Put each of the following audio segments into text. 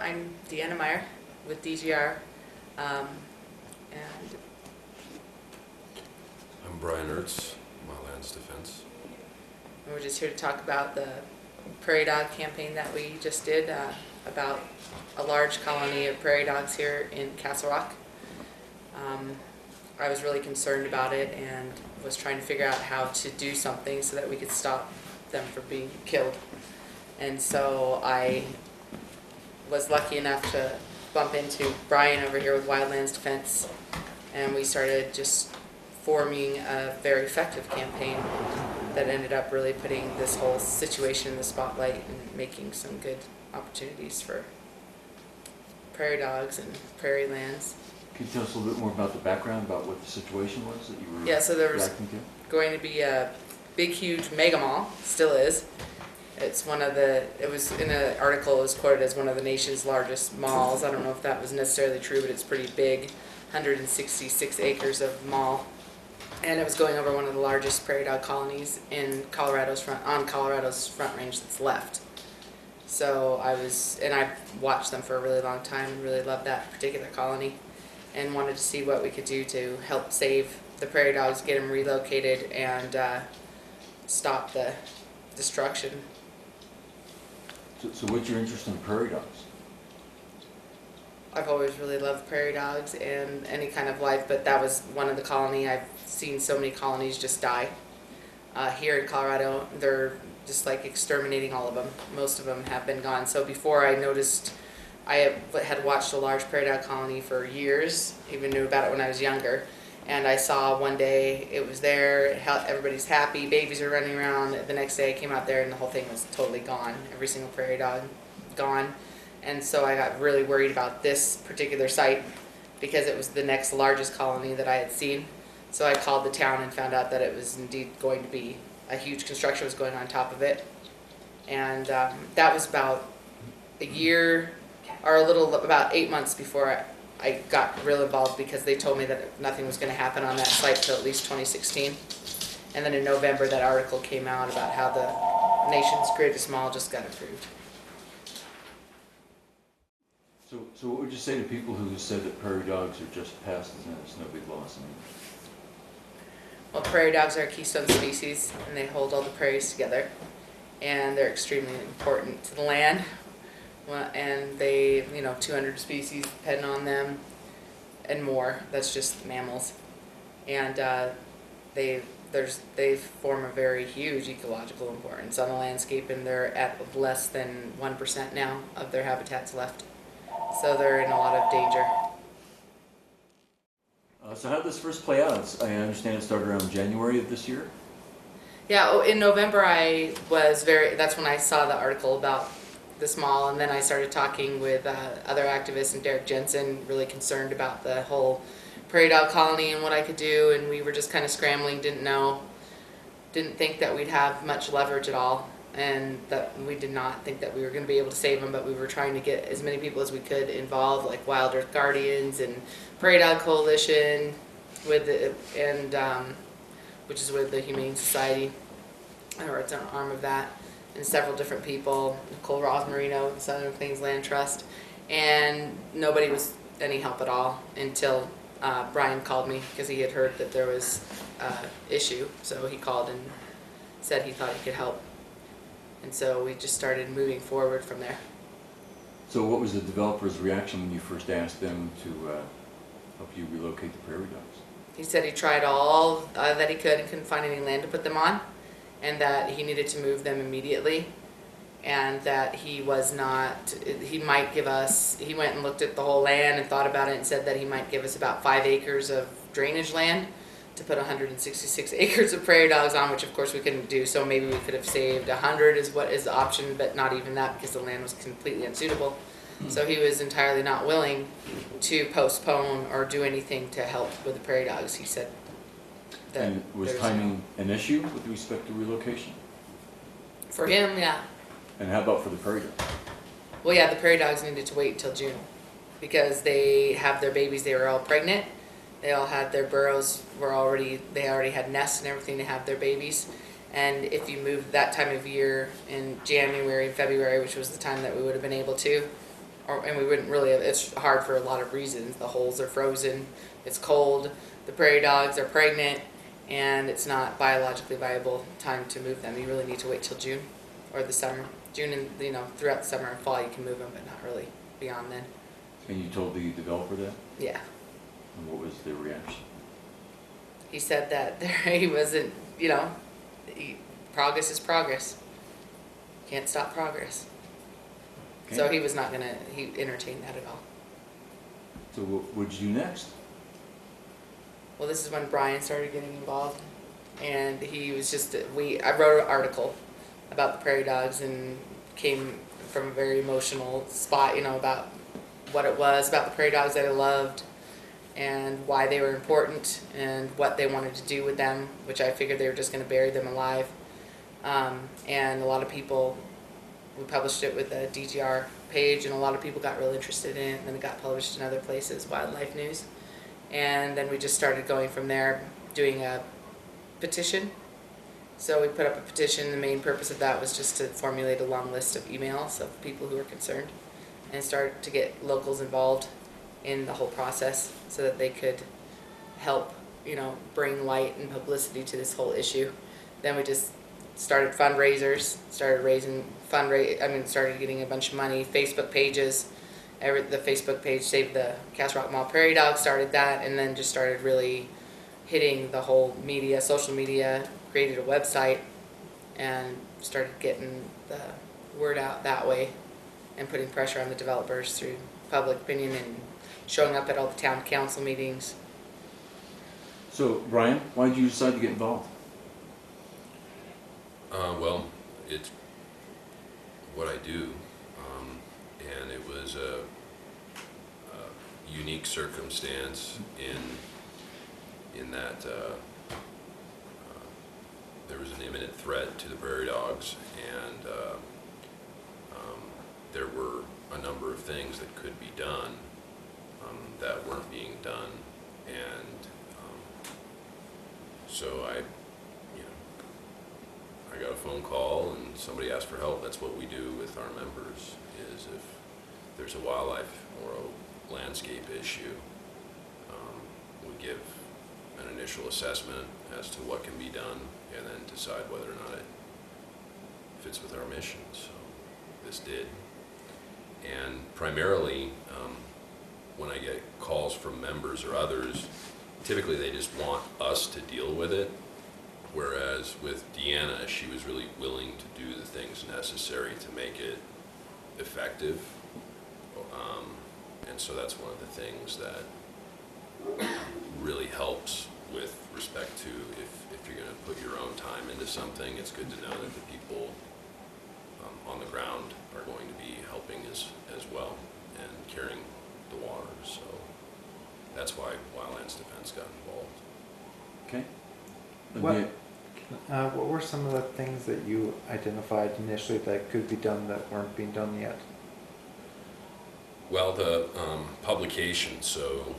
I'm Deanna Meyer with DGR, and I'm Ertz, Wildlands Defense. we're just here to talk about the Prairie Dog campaign that we just did about a large colony of prairie dogs here in Castle Rock. I was really concerned about it and was trying to figure out how to do something so that we could stop them from being killed. And so I was lucky enough to bump into Brian over here with Wildlands Defense, and we started just forming a very effective campaign that ended up really putting this whole situation in the spotlight and making some good opportunities for prairie dogs and prairie lands. Can you tell us a little bit more about the background, about what the situation was that you were Yeah, so there was reacting to? going to be a big, huge mega mall, still is. It's one of the, it was in an article, it was quoted as one of the nation's largest malls. I don't know if that was necessarily true, but it's pretty big, 166 acres of mall. And it was going over one of the largest prairie dog colonies in Colorado's front range that's left. So I've watched them for a really long time and really loved that particular colony and wanted to see what we could do to help save the prairie dogs, get them relocated, and stop the destruction. So what's your interest in prairie dogs? I've always really loved prairie dogs and any kind of life, but that was one of the colony. I've seen so many colonies just die. Here in Colorado, they're just like exterminating all of them. Most of them have been gone. So before I noticed, I had watched a large prairie dog colony for years, even knew about it when I was younger. And I saw one day it was there, everybody's happy, babies are running around. The next day I came out there and the whole thing was totally gone. Every single prairie dog gone. And so I got really worried about this particular site because it was the next largest colony that I had seen. So I called the town and found out that it was indeed going to be a huge construction was going on top of it. And that was about a year or about 8 months before I got real involved, because they told me that nothing was going to happen on that site till at least 2016. And then in November that article came out about how the nation's greatest mall just got approved. So what would you say to people who said that prairie dogs are just pests and it's no big loss? Well, prairie dogs are a keystone species and they hold all the prairies together, and they're extremely important to the land. Well, and they, 200 species depend on them and more. That's just mammals. And they form a very huge ecological importance on the landscape, and they're at less than 1% now of their habitats left. So they're in a lot of danger. So how did this first play out? I understand it started around January of this year? Yeah, in November that's when I saw the article about this mall, and then I started talking with other activists and Derek Jensen, really concerned about the whole prairie dog colony and what I could do, and we were just kind of scrambling, didn't think that we'd have much leverage at all, and that we did not think that we were going to be able to save them, but we were trying to get as many people as we could involved, like Wild Earth Guardians and Prairie Dog Coalition, which is with the Humane Society, or it's an arm of that, and several different people, Nicole Rosmarino, the Southern Plains Land Trust, and nobody was any help at all until Brian called me, because he had heard that there was an issue. So he called and said he thought he could help, and so we just started moving forward from there. So what was the developer's reaction when you first asked them to help you relocate the prairie dogs? He said he tried all that he could and couldn't find any land to put them on, and that he needed to move them immediately, and that he might give us, he went and looked at the whole land and thought about it and said that he might give us about 5 acres of drainage land to put 166 acres of prairie dogs on, which of course we couldn't do. So maybe we could have saved 100 is what is the option, but not even that, because the land was completely unsuitable. So he was entirely not willing to postpone or do anything to help with the prairie dogs. He said that. And was timing an issue with respect to relocation? For him, yeah. And how about for the prairie dogs? Well, yeah, the prairie dogs needed to wait until June, because they have their babies. They were all pregnant. They all had their burrows. They already had nests and everything to have their babies. And if you moved that time of year in January and February, which was the time that we would have been able to, and we wouldn't really, it's hard for a lot of reasons. The holes are frozen, it's cold, the prairie dogs are pregnant, and it's not biologically viable time to move them. You really need to wait till June or the summer. June and, throughout the summer and fall you can move them, but not really beyond then. And you told the developer that? Yeah. And what was their reaction? He said that he wasn't, progress is progress. Can't stop progress. Okay. So he was not going to entertain that at all. So what would you do next? Well, this is when Brian started getting involved, and he was just, I wrote an article about the prairie dogs and came from a very emotional spot, about what it was about the prairie dogs that I loved and why they were important and what they wanted to do with them, which I figured they were just going to bury them alive. And a lot of people, we published it with a DGR page, and a lot of people got real interested in it, and then it got published in other places, Wildlife News. And then we just started going from there, doing a petition. So we put up a petition. The main purpose of that was just to formulate a long list of emails of people who were concerned and start to get locals involved in the whole process so that they could help, bring light and publicity to this whole issue. Then we just started fundraisers, started getting a bunch of money, Facebook pages. The Facebook page, Save the Castle Rock Mall Prairie Dogs, started that, and then just started really hitting the whole media, social media, created a website, and started getting the word out that way, and putting pressure on the developers through public opinion and showing up at all the town council meetings. So, Brian, why did you decide to get involved? Well, it's what I do, and it was a unique circumstance in that there was an imminent threat to the prairie dogs, and there were a number of things that could be done that weren't being done, and so I got a phone call and somebody asked for help. That's what we do with our members, is if there's a wildlife or a landscape issue, we give an initial assessment as to what can be done and then decide whether or not it fits with our mission. So this did. And primarily, when I get calls from members or others, typically they just want us to deal with it. Whereas with Deanna, she was really willing to do the things necessary to make it effective. And so that's one of the things that really helps with respect to if you're going to put your own time into something, it's good to know that the people on the ground are going to be helping as well and carrying the water. So that's why Wildlands Defense got involved. Okay. What were some of the things that you identified initially that could be done that weren't being done yet? Well, the publication, so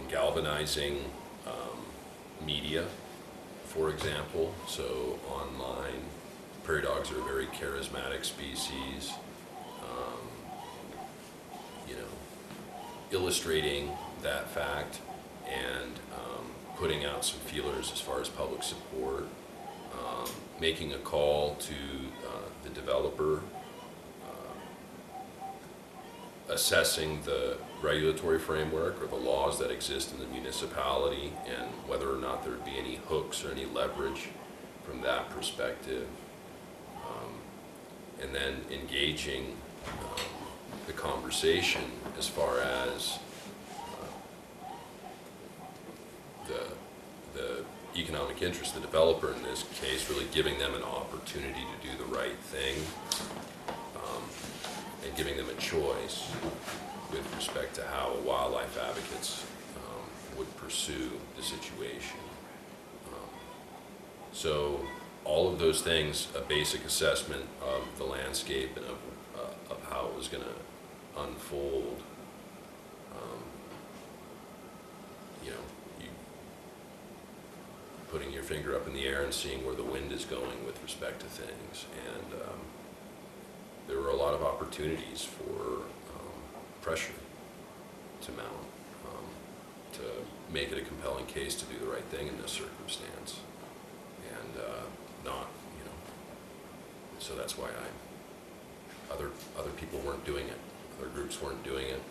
galvanizing media, for example. So online, prairie dogs are a very charismatic species. Illustrating that fact and putting out some feelers as far as public support, making a call to the developer, assessing the regulatory framework or the laws that exist in the municipality and whether or not there would be any hooks or any leverage from that perspective, and then engaging the conversation as far as the economic interest, the developer in this case, really giving them an opportunity to do the right thing, and giving them a choice with respect to how wildlife advocates would pursue the situation. So all of those things, a basic assessment of the landscape and of how it was going to unfold. You putting your finger up in the air and seeing where the wind is going with respect to things, and there were a lot of opportunities for pressure to mount, to make it a compelling case to do the right thing in this circumstance, and not, you know. So that's why other people weren't doing it, other groups weren't doing it,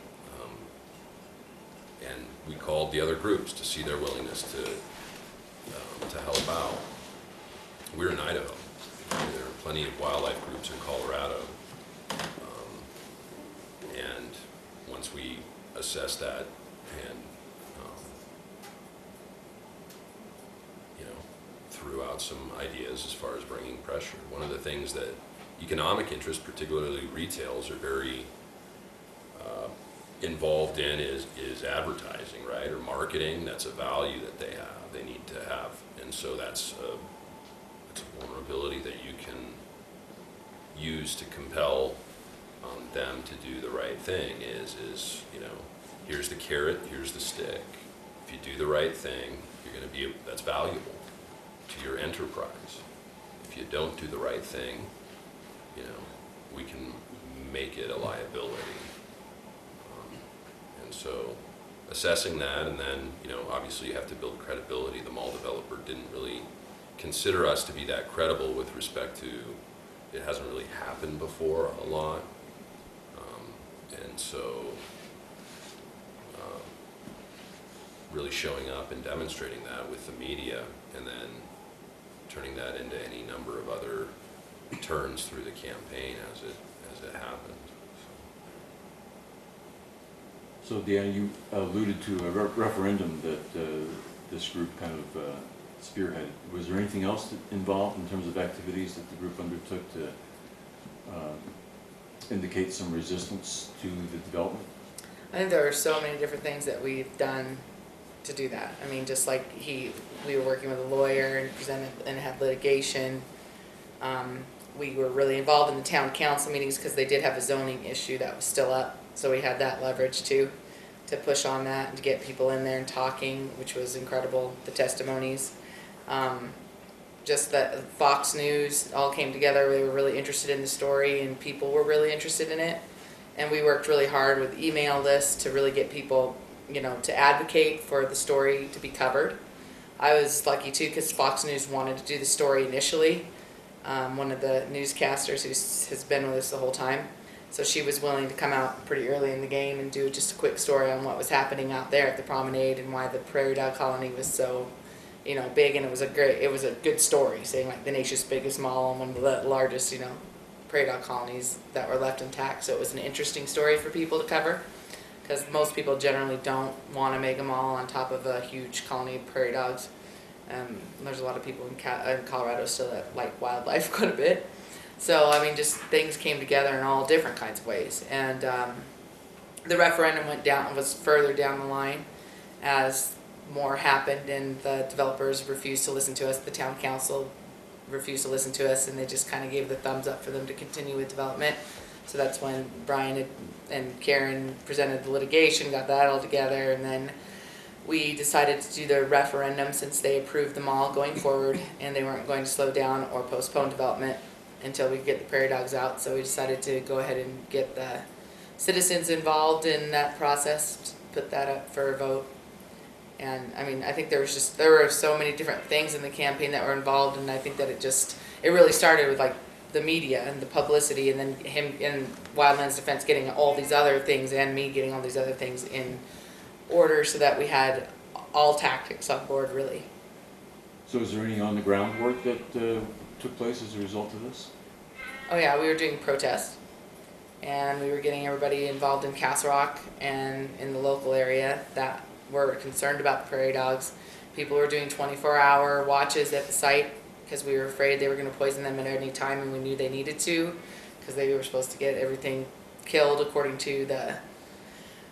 and we called the other groups to see their willingness to help out. We're in Idaho. There are plenty of wildlife groups in Colorado, and once we assessed that and you know, threw out some ideas as far as bringing pressure. One of the things that economic interests, particularly retails, are very involved in is advertising, right, or marketing. That's a value that they need to have, and so it's a vulnerability that you can use to compel them to do the right thing. Is you know, here's the carrot, here's the stick. If you do the right thing, you're going to be, that's valuable to your enterprise. If you don't do the right thing, you know, we can make it a liability. And so assessing that, and then, you know, obviously you have to build credibility. The mall developer didn't really consider us to be that credible with respect to, it hasn't really happened before a lot. And so really showing up and demonstrating that with the media, and then turning that into any number of other turns through the campaign as it happened. So Deanna, you alluded to a referendum that this group kind of spearheaded. Was there anything else involved in terms of activities that the group undertook to indicate some resistance to the development? I think there are so many different things that we've done to do that. I mean, just like we were working with a lawyer and presented and had litigation. We were really involved in the town council meetings because they did have a zoning issue that was still up. So we had that leverage too, to push on that and to get people in there and talking, which was incredible, the testimonies. Just that Fox News all came together. They were really interested in the story and people were really interested in it. And we worked really hard with email lists to really get people, you know, to advocate for the story to be covered. I was lucky too because Fox News wanted to do the story initially. One of the newscasters who has been with us the whole time. So she was willing to come out pretty early in the game and do just a quick story on what was happening out there at the promenade and why the Prairie Dog colony was so, you know, big. And it was a good story, saying like the nation's biggest mall and one of the largest, you know, Prairie Dog colonies that were left intact. So it was an interesting story for people to cover because most people generally don't want to make a mall on top of a huge colony of prairie dogs. There's a lot of people in Colorado still that like wildlife quite a bit. So, I mean, just things came together in all different kinds of ways. And the referendum was further down the line as more happened and the developers refused to listen to us. The town council refused to listen to us and they just kind of gave the thumbs up for them to continue with development. So that's when Brian and Karen presented the litigation, got that all together, and then we decided to do the referendum since they approved them all going forward and they weren't going to slow down or postpone development until we get the Prairie Dogs out. So we decided to go ahead and get the citizens involved in that process, put that up for a vote. And I mean, I think there were so many different things in the campaign that were involved, and I think that it really started with like the media and the publicity, and then him in Wildlands Defense getting all these other things and me getting all these other things in order so that we had all tactics on board, really. So is there any on the ground work that took place as a result of this? Oh yeah, we were doing protests and we were getting everybody involved in Castle Rock and in the local area that were concerned about the prairie dogs. People were doing 24-hour watches at the site because we were afraid they were going to poison them at any time, and we knew they needed to because they were supposed to get everything killed according to the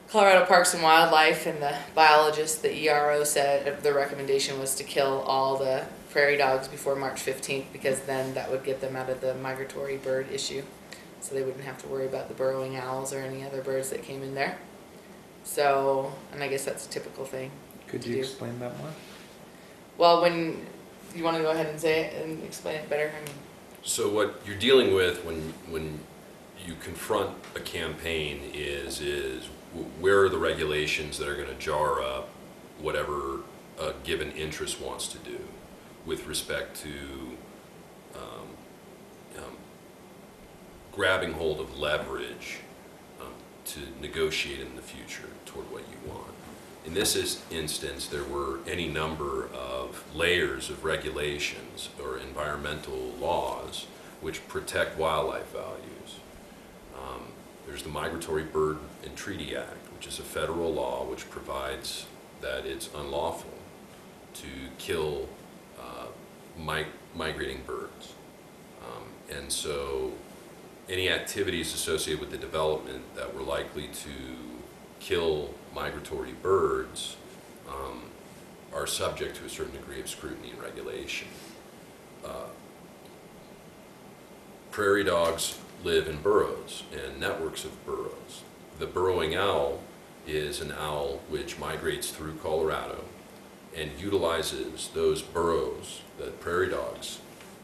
Colorado Parks and Wildlife, and the biologist, the ERO, said the recommendation was to kill all the prairie dogs before March 15th because then that would get them out of the migratory bird issue, so they wouldn't have to worry about the burrowing owls or any other birds that came in there. So, and I guess that's a typical thing. Could you explain that more? Well, when you want to go ahead and say it and explain it better. I mean, So what you're dealing with when you confront a campaign is where are the regulations that are going to jar up whatever a given interest wants to do with respect to grabbing hold of leverage to negotiate in the future toward what you want. In this instance, there were any number of layers of regulations or environmental laws which protect wildlife values. There's the Migratory Bird and Treaty Act, which is a federal law which provides that it's unlawful to kill migrating birds. And so any activities associated with the development that were likely to kill migratory birds are subject to a certain degree of scrutiny and regulation. Prairie dogs live in burrows and networks of burrows. The burrowing owl is an owl which migrates through Colorado and utilizes those burrows that prairie dogs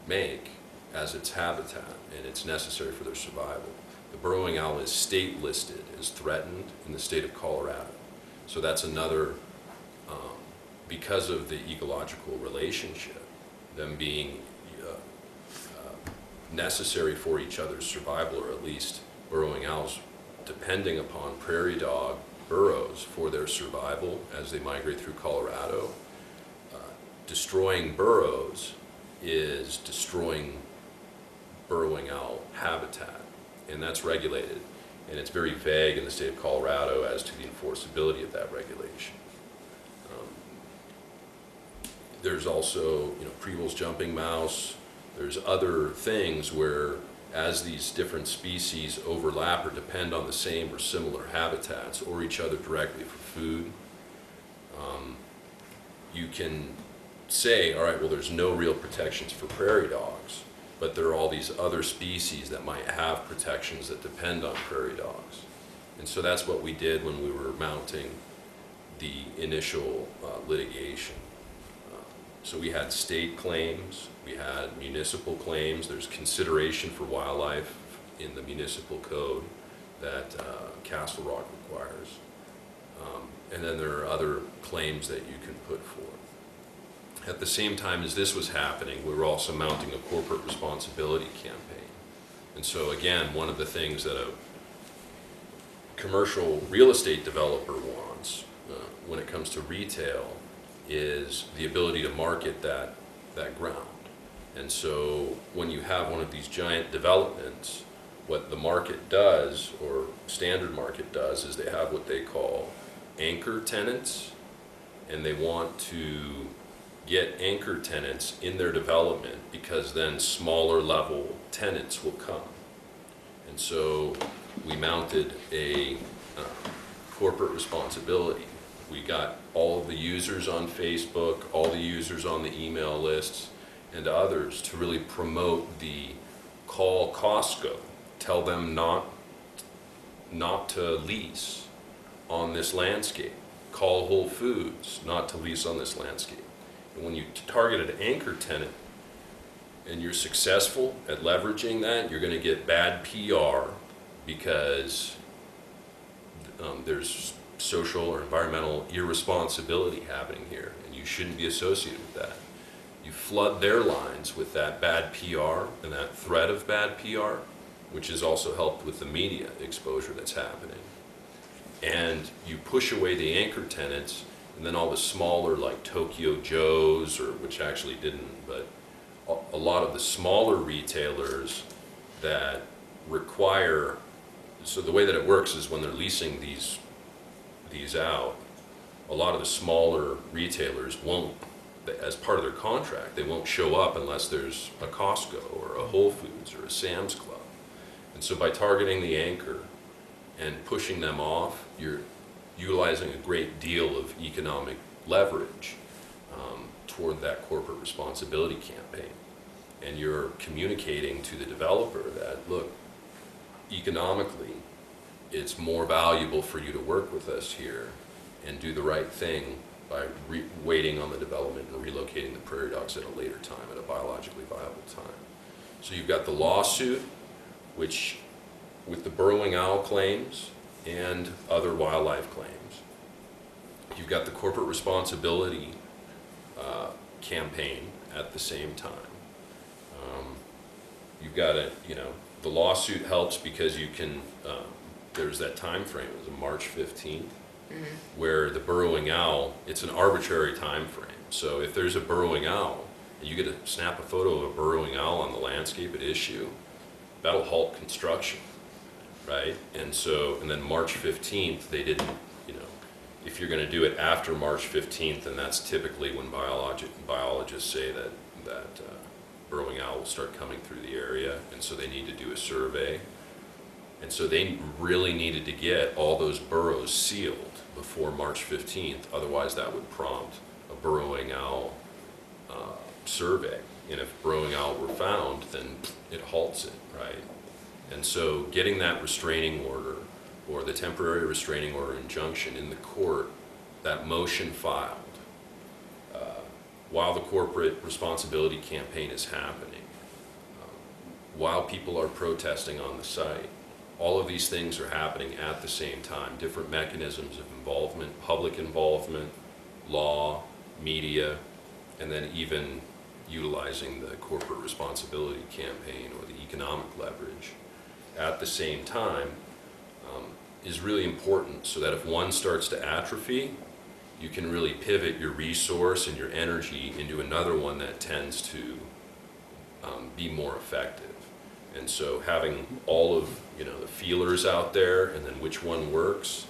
make as its habitat, and it's necessary for their survival. The burrowing owl is state listed as threatened in the state of Colorado. So that's another, because of the ecological relationship, them being necessary for each other's survival, or at least burrowing owls depending upon prairie dog burrows for their survival as they migrate through Colorado. Destroying burrows is destroying burrowing owl habitat, and that's regulated, and it's very vague in the state of Colorado as to the enforceability of that regulation. There's also, Preeble's jumping mouse. There's other things where, as these different species overlap or depend on the same or similar habitats or each other directly for food, you can say, all right, well, there's no real protections for prairie dogs, but there are all these other species that might have protections that depend on prairie dogs. And so that's what we did when we were mounting the initial litigation. So we had state claims, we had municipal claims. There's consideration for wildlife in the municipal code that Castle Rock requires. And then there are other claims that you can put forth. At the same time as this was happening, we were also mounting a corporate responsibility campaign. And so again, one of the things that a commercial real estate developer wants when it comes to retail is the ability to market that ground. And so when you have one of these giant developments, what the market does, or standard market does, is they have what they call anchor tenants, and they want to get anchor tenants in their development because then smaller level tenants will come. And so we mounted a corporate responsibility. We got all of the users on Facebook, all the users on the email lists, and others to really promote the call Costco, tell them not to lease on this landscape, call Whole Foods not to lease on this landscape. And when you target an anchor tenant and you're successful at leveraging that, you're going to get bad PR because there's social or environmental irresponsibility happening here, and you shouldn't be associated with that. You flood their lines with that bad PR and that threat of bad PR, which has also helped with the media exposure that's happening. And you push away the anchor tenants, and then all the smaller, like Tokyo Joe's, or which actually didn't, but a lot of the smaller retailers that require, so the way that it works is when they're leasing these out, a lot of the smaller retailers won't, as part of their contract, they won't show up unless there's a Costco or a Whole Foods or a Sam's Club. And so by targeting the anchor and pushing them off, you're utilizing a great deal of economic leverage toward that corporate responsibility campaign. And you're communicating to the developer that, look, economically, it's more valuable for you to work with us here and do the right thing by waiting on the development and relocating the prairie dogs at a later time, at a biologically viable time. So you've got the lawsuit, which with the burrowing owl claims and other wildlife claims, you've got the corporate responsibility campaign at the same time. You've got the lawsuit helps because you can, there's that time frame, it was March 15th, where the burrowing owl, it's an arbitrary time frame. So if there's a burrowing owl, and you get to snap a photo of a burrowing owl on the landscape at issue, that'll halt construction, right? And then March 15th, they didn't, if you're going to do it after March 15th, then that's typically when biologists say that burrowing owl will start coming through the area, and so they need to do a survey. And so they really needed to get all those burrows sealed before March 15th, otherwise that would prompt a burrowing owl survey. And if burrowing owl were found, then it halts it, right? And so getting that restraining order, or the temporary restraining order injunction in the court, that motion filed, while the corporate responsibility campaign is happening, while people are protesting on the site, all of these things are happening at the same time. Different mechanisms of involvement, public involvement, law, media, and then even utilizing the corporate responsibility campaign or the economic leverage at the same time is really important, so that if one starts to atrophy, you can really pivot your resource and your energy into another one that tends to be more effective. And so having all of the feelers out there, and then which one works,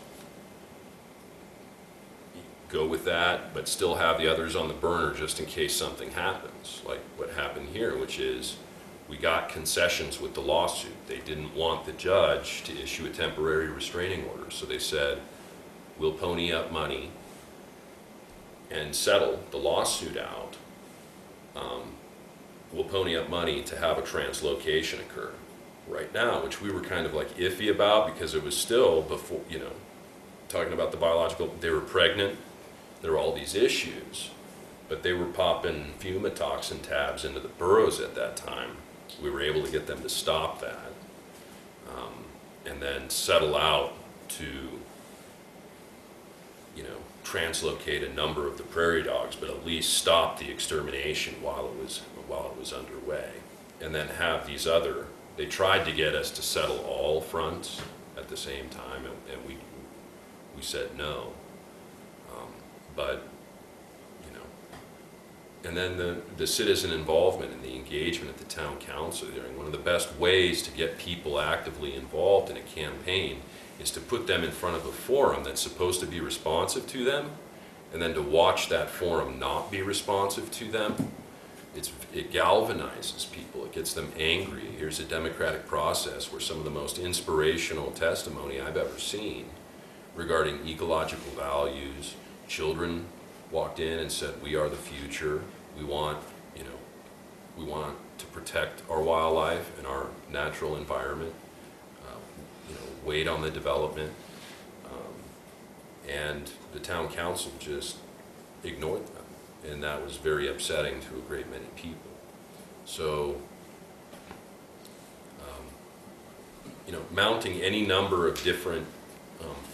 go with that, but still have the others on the burner just in case something happens, like what happened here, which is we got concessions with the lawsuit. They didn't want the judge to issue a temporary restraining order, so they said, we'll pony up money and settle the lawsuit out. We'll pony up money to have a translocation occur right now, which we were kind of like iffy about, because it was still before, talking about the biological, they were pregnant, there were all these issues, but they were popping fumatoxin tabs into the burrows at that time. We were able to get them to stop that, and then settle out to, translocate a number of the prairie dogs, but at least stop the extermination while it was underway. And then have these other, they tried to get us to settle all fronts at the same time, and we said no. But and then the citizen involvement and the engagement at the town council hearing. One of the best ways to get people actively involved in a campaign is to put them in front of a forum that's supposed to be responsive to them, and then to watch that forum not be responsive to them. It galvanizes people, it gets them angry. Here's a democratic process where some of the most inspirational testimony I've ever seen regarding ecological values. Children walked in and said, we are the future. We want to protect our wildlife and our natural environment, wait on the development, and the town council just ignored them, and that was very upsetting to a great many people. So, mounting any number of different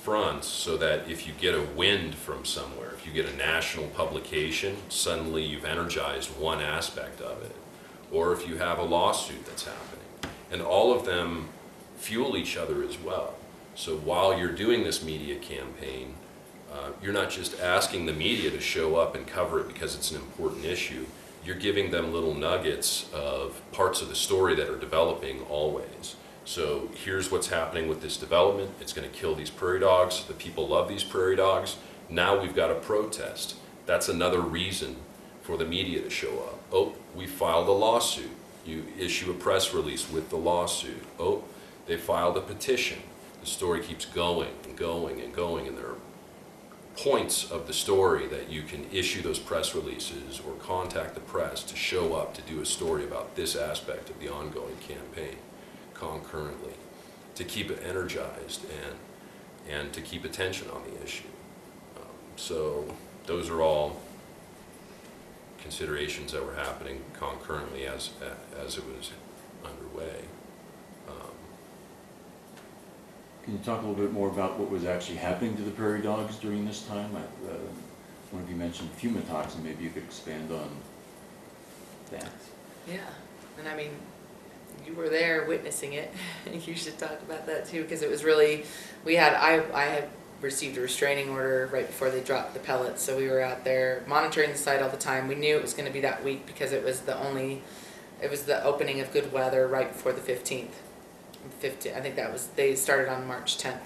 fronts, so that if you get a wind from somewhere, if you get a national publication, suddenly you've energized one aspect of it. Or if you have a lawsuit that's happening. And all of them fuel each other as well. So while you're doing this media campaign, you're not just asking the media to show up and cover it because it's an important issue. You're giving them little nuggets of parts of the story that are developing always. So here's what's happening with this development. It's going to kill these prairie dogs. The people love these prairie dogs. Now we've got a protest. That's another reason for the media to show up. Oh, we filed a lawsuit. You issue a press release with the lawsuit. Oh, they filed a petition. The story keeps going and going and going, and there are points of the story that you can issue those press releases or contact the press to show up to do a story about this aspect of the ongoing campaign concurrently, to keep it energized and to keep attention on the issue. So those are all considerations that were happening concurrently as it was underway. Can you talk a little bit more about what was actually happening to the prairie dogs during this time? One of you mentioned fumitoxin, maybe you could expand on that. Yeah, and I mean, you were there witnessing it. You should talk about that too, because it was really, I had received a restraining order right before they dropped the pellets, so we were out there monitoring the site all the time. We knew it was going to be that week because it was the opening of good weather right before the 15th. I think they started on March 10th.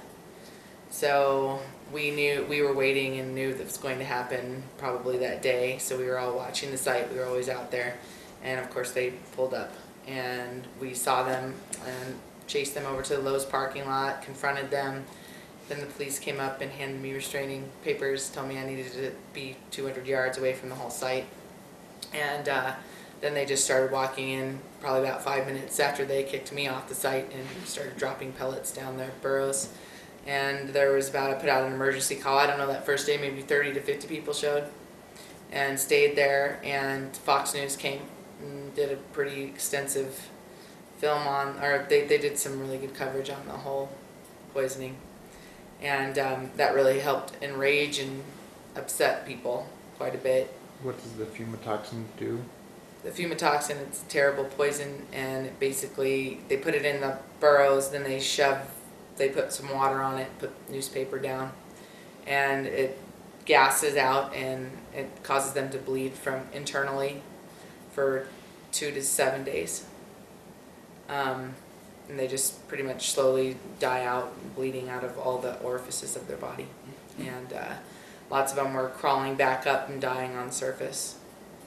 So we were waiting and knew that it was going to happen probably that day. So we were all watching the site. We were always out there. And of course they pulled up and we saw them and chased them over to the Lowe's parking lot, confronted them. Then the police came up and handed me restraining papers, told me I needed to be 200 yards away from the whole site. And then they just started walking in probably about 5 minutes after they kicked me off the site and started dropping pellets down their burrows. And there was I put out an emergency call. I don't know, that first day maybe 30 to 50 people showed and stayed there, and Fox News came and did a pretty extensive film they did some really good coverage on the whole poisoning. And that really helped enrage and upset people quite a bit. What does the fumitoxin do? The fumitoxin, it's a terrible poison, and it basically, they put it in the burrows, then they put some water on it, put newspaper down, and it gases out and it causes them to bleed from internally for 2 to 7 days. And they just pretty much slowly die out, bleeding out of all the orifices of their body. And lots of them were crawling back up and dying on the surface.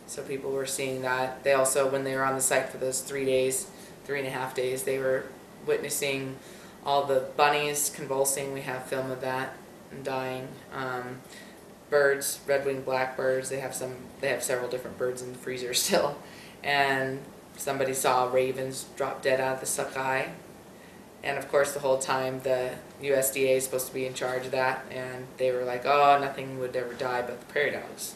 So people were seeing that. They also, when they were on the site for those 3.5 days, they were witnessing all the bunnies convulsing. We have film of that, and dying. Birds, red-winged blackbirds. They have several different birds in the freezer still. And somebody saw ravens drop dead out of the sky. And of course, the whole time the USDA is supposed to be in charge of that, and they were like, "Oh, nothing would ever die but the prairie dogs."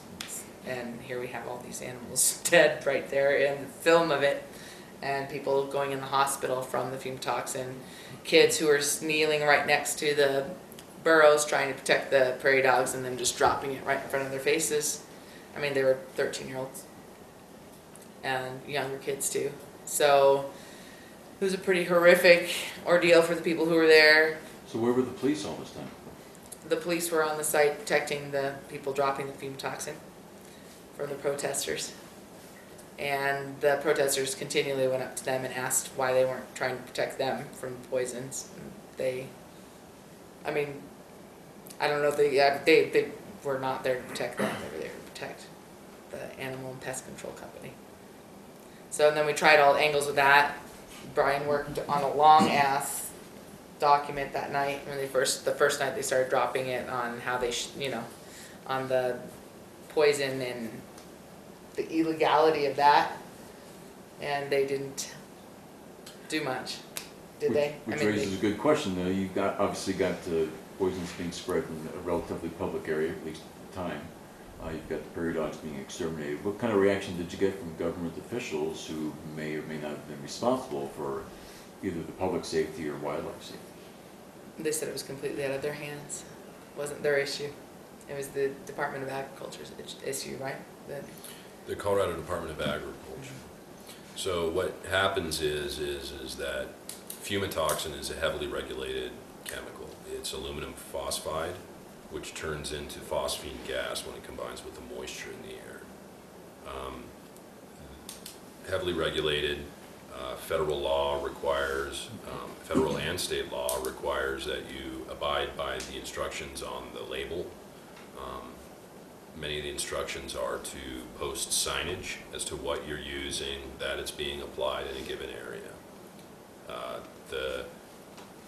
And here we have all these animals dead right there in the film of it, and people going in the hospital from the fumitoxin. Kids who are kneeling right next to the burrows trying to protect the prairie dogs, and then just dropping it right in front of their faces. I mean, they were 13-year-olds and younger kids too. So it was a pretty horrific ordeal for the people who were there. So where were the police all this time? The police were on the site protecting the people dropping the fumitoxin from the protesters. And the protesters continually went up to them and asked why they weren't trying to protect them from poisons. I don't know if they were not there to protect them, they were there to protect the animal and pest control company. So then we tried all angles with that. Brian worked on a long ass document that night when the first night they started dropping it, on how they on the poison and the illegality of that, and they didn't do much, did they? Which raises a good question though. You've obviously got poisons being spread in a relatively public area, at least at the time. You've got the prairie dogs being exterminated. What kind of reaction did you get from government officials who may or may not have been responsible for either the public safety or wildlife safety? They said it was completely out of their hands. It wasn't their issue. It was the Department of Agriculture's issue, right? The Colorado Department of Agriculture. So what happens is that fumitoxin is a heavily regulated chemical. It's aluminum phosphide, which turns into phosphine gas when it combines with the moisture in the air. Heavily regulated. Federal law requires, federal and state law requires that you abide by the instructions on the label. Many of the instructions are to post signage as to what you're using, that it's being applied in a given area. The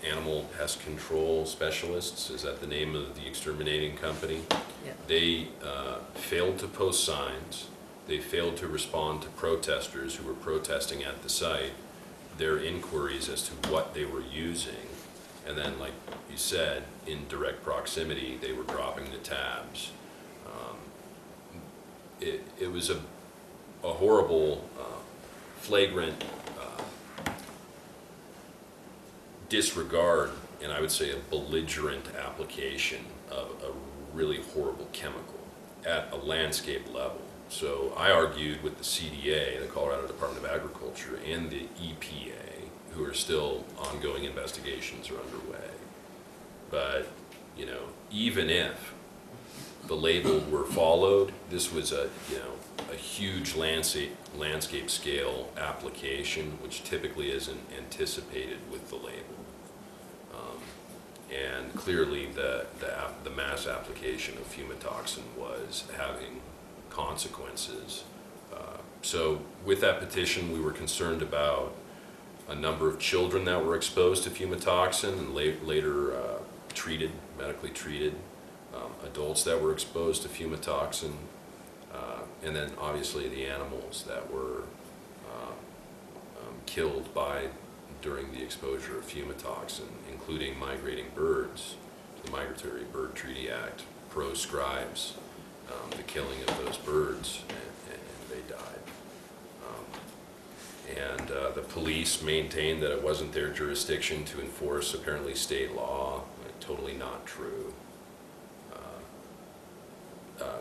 animal pest control specialists, is that the name of the exterminating company? Yeah. They failed to post signs. They failed to respond to protesters who were protesting at the site, their inquiries as to what they were using. And then, like you said, in direct proximity, they were dropping the tabs. It was a horrible, flagrant disregard and I would say a belligerent application of a really horrible chemical at a landscape level. So I argued with the CDA, the Colorado Department of Agriculture, and the EPA, who are still ongoing investigations are underway. But, you know, even if the label were followed, this was a, you know, a huge landscape scale application, which typically isn't anticipated with the label. And clearly the mass application of fumitoxin was having consequences. So with that petition, we were concerned about a number of children that were exposed to fumitoxin and later treated, medically treated, adults that were exposed to fumitoxin, and then obviously the animals that were killed during the exposure of fumitoxin, including migrating birds. The Migratory Bird Treaty Act proscribes the killing of those birds, and they died. The police maintained that it wasn't their jurisdiction to enforce apparently state law. Totally not true.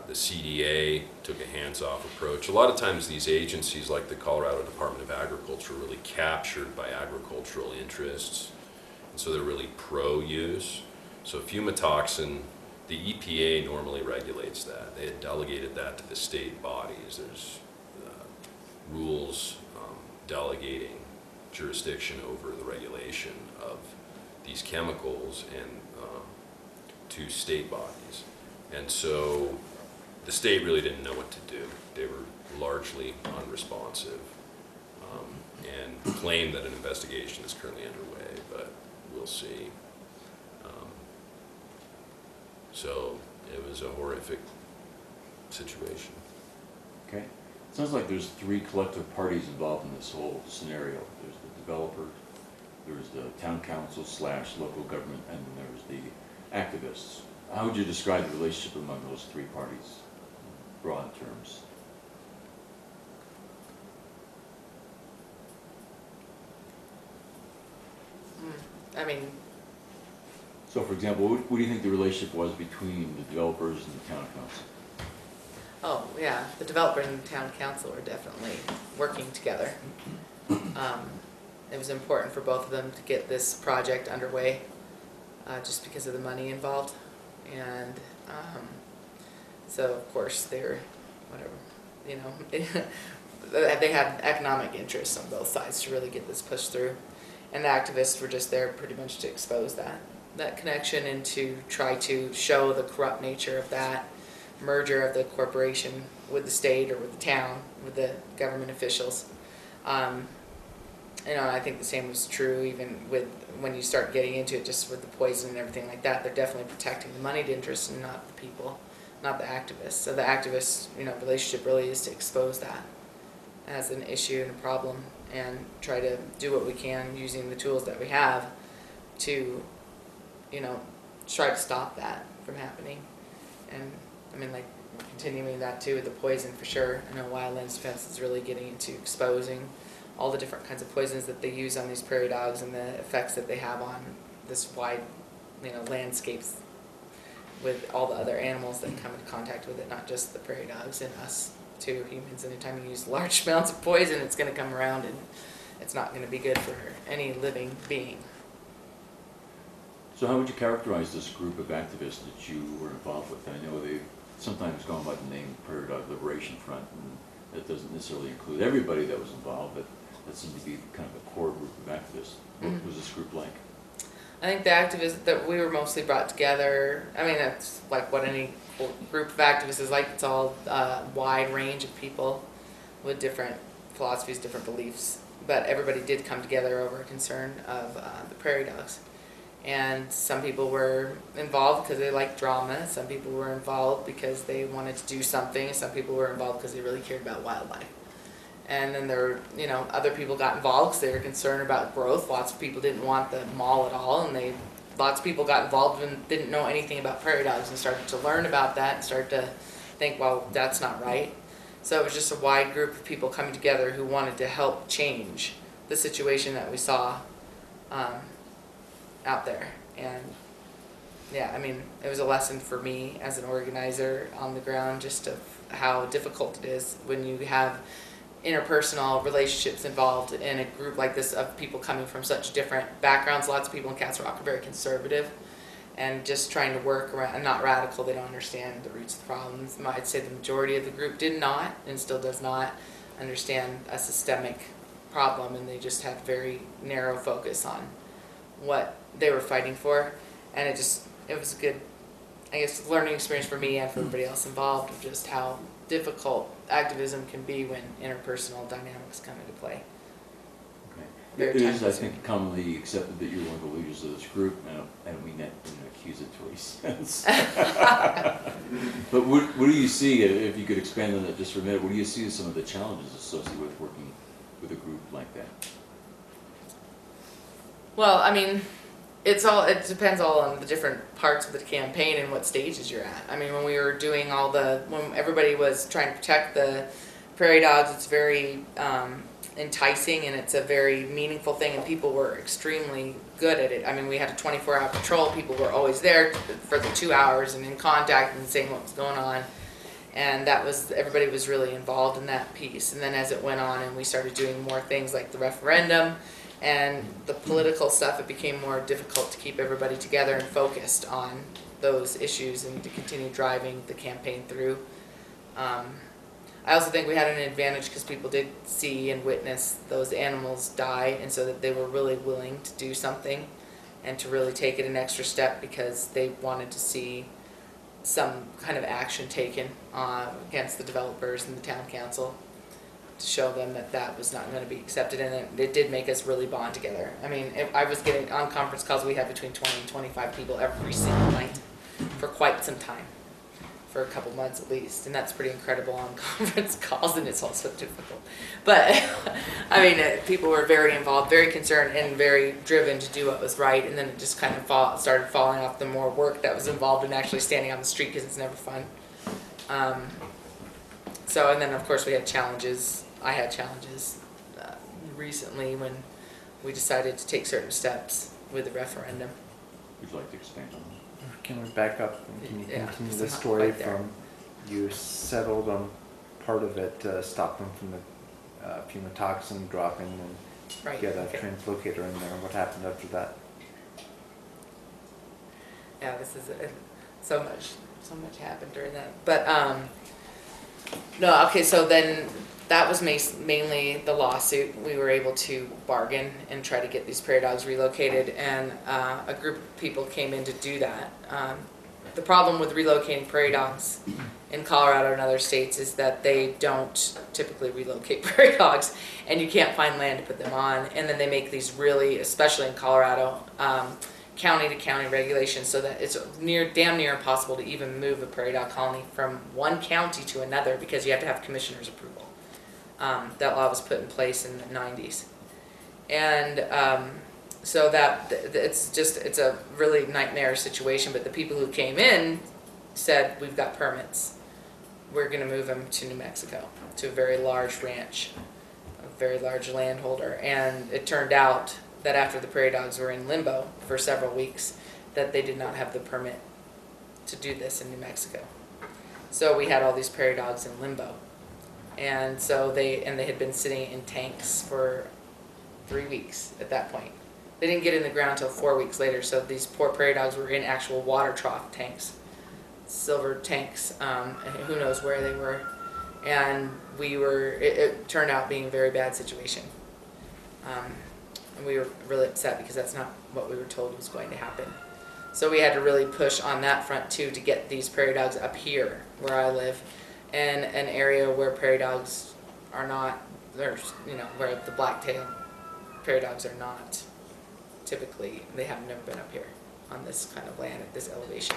The CDA took a hands-off approach. A lot of times these agencies like the Colorado Department of Agriculture are really captured by agricultural interests, and so they're really pro-use. So fumitoxin, the EPA normally regulates that. They had delegated that to the state bodies. There's rules delegating jurisdiction over the regulation of these chemicals and to state bodies. And so the state really didn't know what to do. They were largely unresponsive and claim that an investigation is currently underway, but we'll see. So it was a horrific situation. Okay. Sounds like there's 3 collective parties involved in this whole scenario. There's the developer, there's the town council / local government, and then there's the activists. How would you describe the relationship among those 3 parties, in broad terms? I mean, So, for example, what do you think the relationship was between the developers and the town council? oh yeah, the developer and the town council are definitely working together. It was important for both of them to get this project underway, just because of the money involved. And so of course they're, whatever, you know, they had economic interests on both sides to really get this pushed through. And the activists were just there pretty much to expose that connection and to try to show the corrupt nature of that merger of the corporation with the state or with the town, with the government officials. You know, I think the same was true even with when you start getting into it, just with the poison and everything like that. They're definitely protecting the moneyed interests and not the people, not the activists. So the activists, you know, relationship really is to expose that as an issue and a problem and try to do what we can using the tools that we have to, you know, try to stop that from happening. And I mean, like, we're continuing that too with the poison for sure. I know Wildlands Defense is really getting into exposing all the different kinds of poisons that they use on these prairie dogs and the effects that they have on this wide, you know, landscapes with all the other animals that come into contact with it, not just the prairie dogs and us too, humans. Anytime you use large amounts of poison, it's going to come around and it's not going to be good for any living being. So how would you characterize this group of activists that you were involved with? I know they've sometimes gone by the name Prairie Dog Liberation Front, and that doesn't necessarily include everybody that was involved, but that seemed to be kind of a core group of activists. What was this group like? I think the activists that we were mostly brought together, I mean, that's like what any group of activists is like. It's all a wide range of people with different philosophies, different beliefs, but everybody did come together over a concern of the prairie dogs. And some people were involved because they liked drama, some people were involved because they wanted to do something, some people were involved because they really cared about wildlife. And then there were, you know, other people got involved because they were concerned about growth. Lots of people didn't want the mall at all, and lots of people got involved and didn't know anything about prairie dogs and started to learn about that and started to think, well, that's not right. So it was just a wide group of people coming together who wanted to help change the situation that we saw out there. And yeah, I mean, it was a lesson for me as an organizer on the ground, just of how difficult it is when you have interpersonal relationships involved in a group like this of people coming from such different backgrounds. Lots of people in Castle Rock are very conservative and just trying to work around, not radical. They don't understand the roots of the problems. I'd say the majority of the group did not, and still does not, understand a systemic problem, and they just had very narrow focus on what they were fighting for. And it was a good, I guess, learning experience for me and for everybody else involved, of just how difficult activism can be when interpersonal dynamics come into play. Okay. It is, I think, commonly accepted that you're one of the leaders of this group, and we net in an accusatory sense. But what do you see, if you could expand on that just for a minute, what do you see as some of the challenges associated with working with a group like that? Well, I mean, it depends all on the different parts of the campaign and what stages you're at. I mean, when we were doing when everybody was trying to protect the prairie dogs, it's very enticing, and it's a very meaningful thing, and people were extremely good at it. I mean, we had a 24-hour patrol. People were always there for the 2 hours and in contact and saying what was going on. And everybody was really involved in that piece. And then as it went on and we started doing more things like the referendum and the political stuff, it became more difficult to keep everybody together and focused on those issues and to continue driving the campaign through. I also think we had an advantage because people did see and witness those animals die, and so that they were really willing to do something and to really take it an extra step, because they wanted to see some kind of action taken against the developers and the town council, to show them that that was not going to be accepted. And it did make us really bond together. I mean, I was getting on conference calls, we had between 20 and 25 people every single night for quite some time, for a couple months at least, and that's pretty incredible on conference calls, and it's also difficult. But I mean, people were very involved, very concerned, and very driven to do what was right. And then it just kind of started falling off the more work that was involved in actually standing on the street, because it's never fun. And then of course we had challenges. I had challenges recently when we decided to take certain steps with the referendum. Would you like to expand on that? Can we back up and can you Yeah, continue it's the not story quite there. from you settled on part of it, stop them from the fumotoxin dropping, and Right. get a Okay. translocator in there? What happened after that? Yeah, this is so much happened during that. But no, okay. So then that was mainly the lawsuit. We were able to bargain and try to get these prairie dogs relocated, and a group of people came in to do that. The problem with relocating prairie dogs in Colorado and other states is that they don't typically relocate prairie dogs, and you can't find land to put them on. And then they make these really, especially in Colorado, county to county regulations, so that it's damn near impossible to even move a prairie dog colony from one county to another, because you have to have commissioner's approval. That law was put in place in the 90s. And so that it's a really nightmare situation. But the people who came in said, we've got permits. We're going to move them to New Mexico, to a very large ranch, a very large landholder. And it turned out that after the prairie dogs were in limbo for several weeks, that they did not have the permit to do this in New Mexico. So we had all these prairie dogs in limbo. And so they had been sitting in tanks for 3 weeks at that point. They didn't get in the ground until 4 weeks later. So these poor prairie dogs were in actual water trough tanks, silver tanks, and who knows where they were. And it turned out being a very bad situation. And we were really upset, because that's not what we were told was going to happen. So we had to really push on that front too, to get these prairie dogs up here where I live, in an area where prairie dogs are not, where the black-tailed prairie dogs are not typically, they have never been up here on this kind of land at this elevation.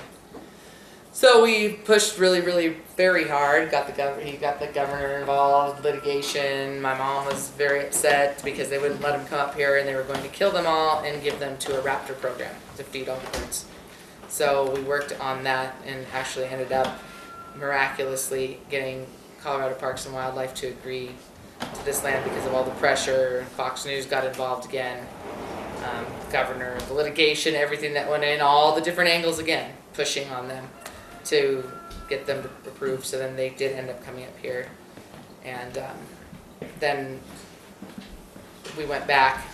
So we pushed really, really very hard. He got the governor involved, litigation. My mom was very upset because they wouldn't let him come up here, and they were going to kill them all and give them to a raptor program to feed all the birds. So we worked on that and actually ended up miraculously getting Colorado Parks and Wildlife to agree to this land because of all the pressure. Fox News got involved again. governor, the litigation, everything that went in, all the different angles again, pushing on them to get them to approve. So then they did end up coming up here. And then we went back,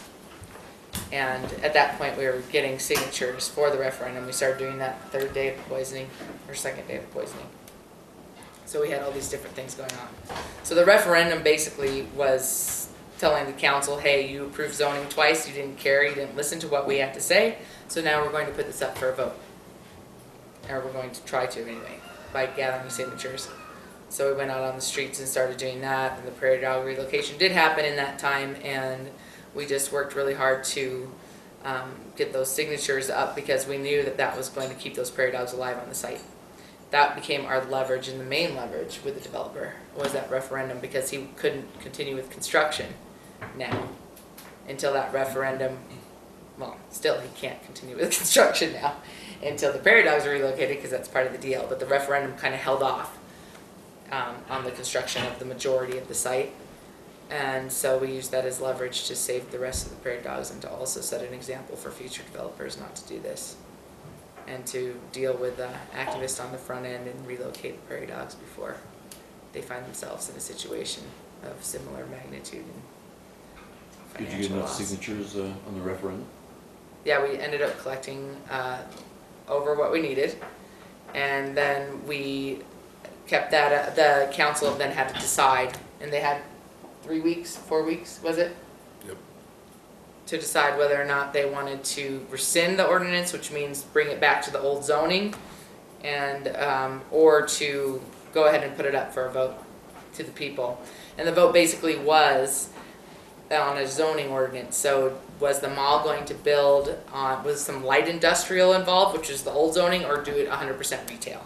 and at that point we were getting signatures for the referendum. We started doing that third day of the poisoning, or second day of the poisoning. So we had all these different things going on. So the referendum basically was telling the council, hey, you approved zoning twice, you didn't care, you didn't listen to what we had to say, so now we're going to put this up for a vote. Or we're going to try to anyway, by gathering signatures. So we went out on the streets and started doing that, and the Prairie Dog relocation did happen in that time, and we just worked really hard to get those signatures up because we knew that that was going to keep those prairie dogs alive on the site. That became our leverage, and the main leverage with the developer was that referendum, because he couldn't continue with construction now until that referendum. Well, still he can't continue with construction now until the prairie dogs are relocated, because that's part of the deal. But the referendum kind of held off on the construction of the majority of the site. And so we used that as leverage to save the rest of the prairie dogs, and to also set an example for future developers not to do this, and to deal with activists on the front end and relocate the prairie dogs before they find themselves in a situation of similar magnitude and Did financial you get enough loss. signatures on the referendum? Yeah, we ended up collecting over what we needed, and then we kept that. The council then had to decide, and they had 3 weeks, 4 weeks, was it? Yep. To decide whether or not they wanted to rescind the ordinance, which means bring it back to the old zoning, and or to go ahead and put it up for a vote to the people. And the vote basically was on a zoning ordinance. So was the mall going to build on, was some light industrial involved, which is the old zoning, or do it 100% retail?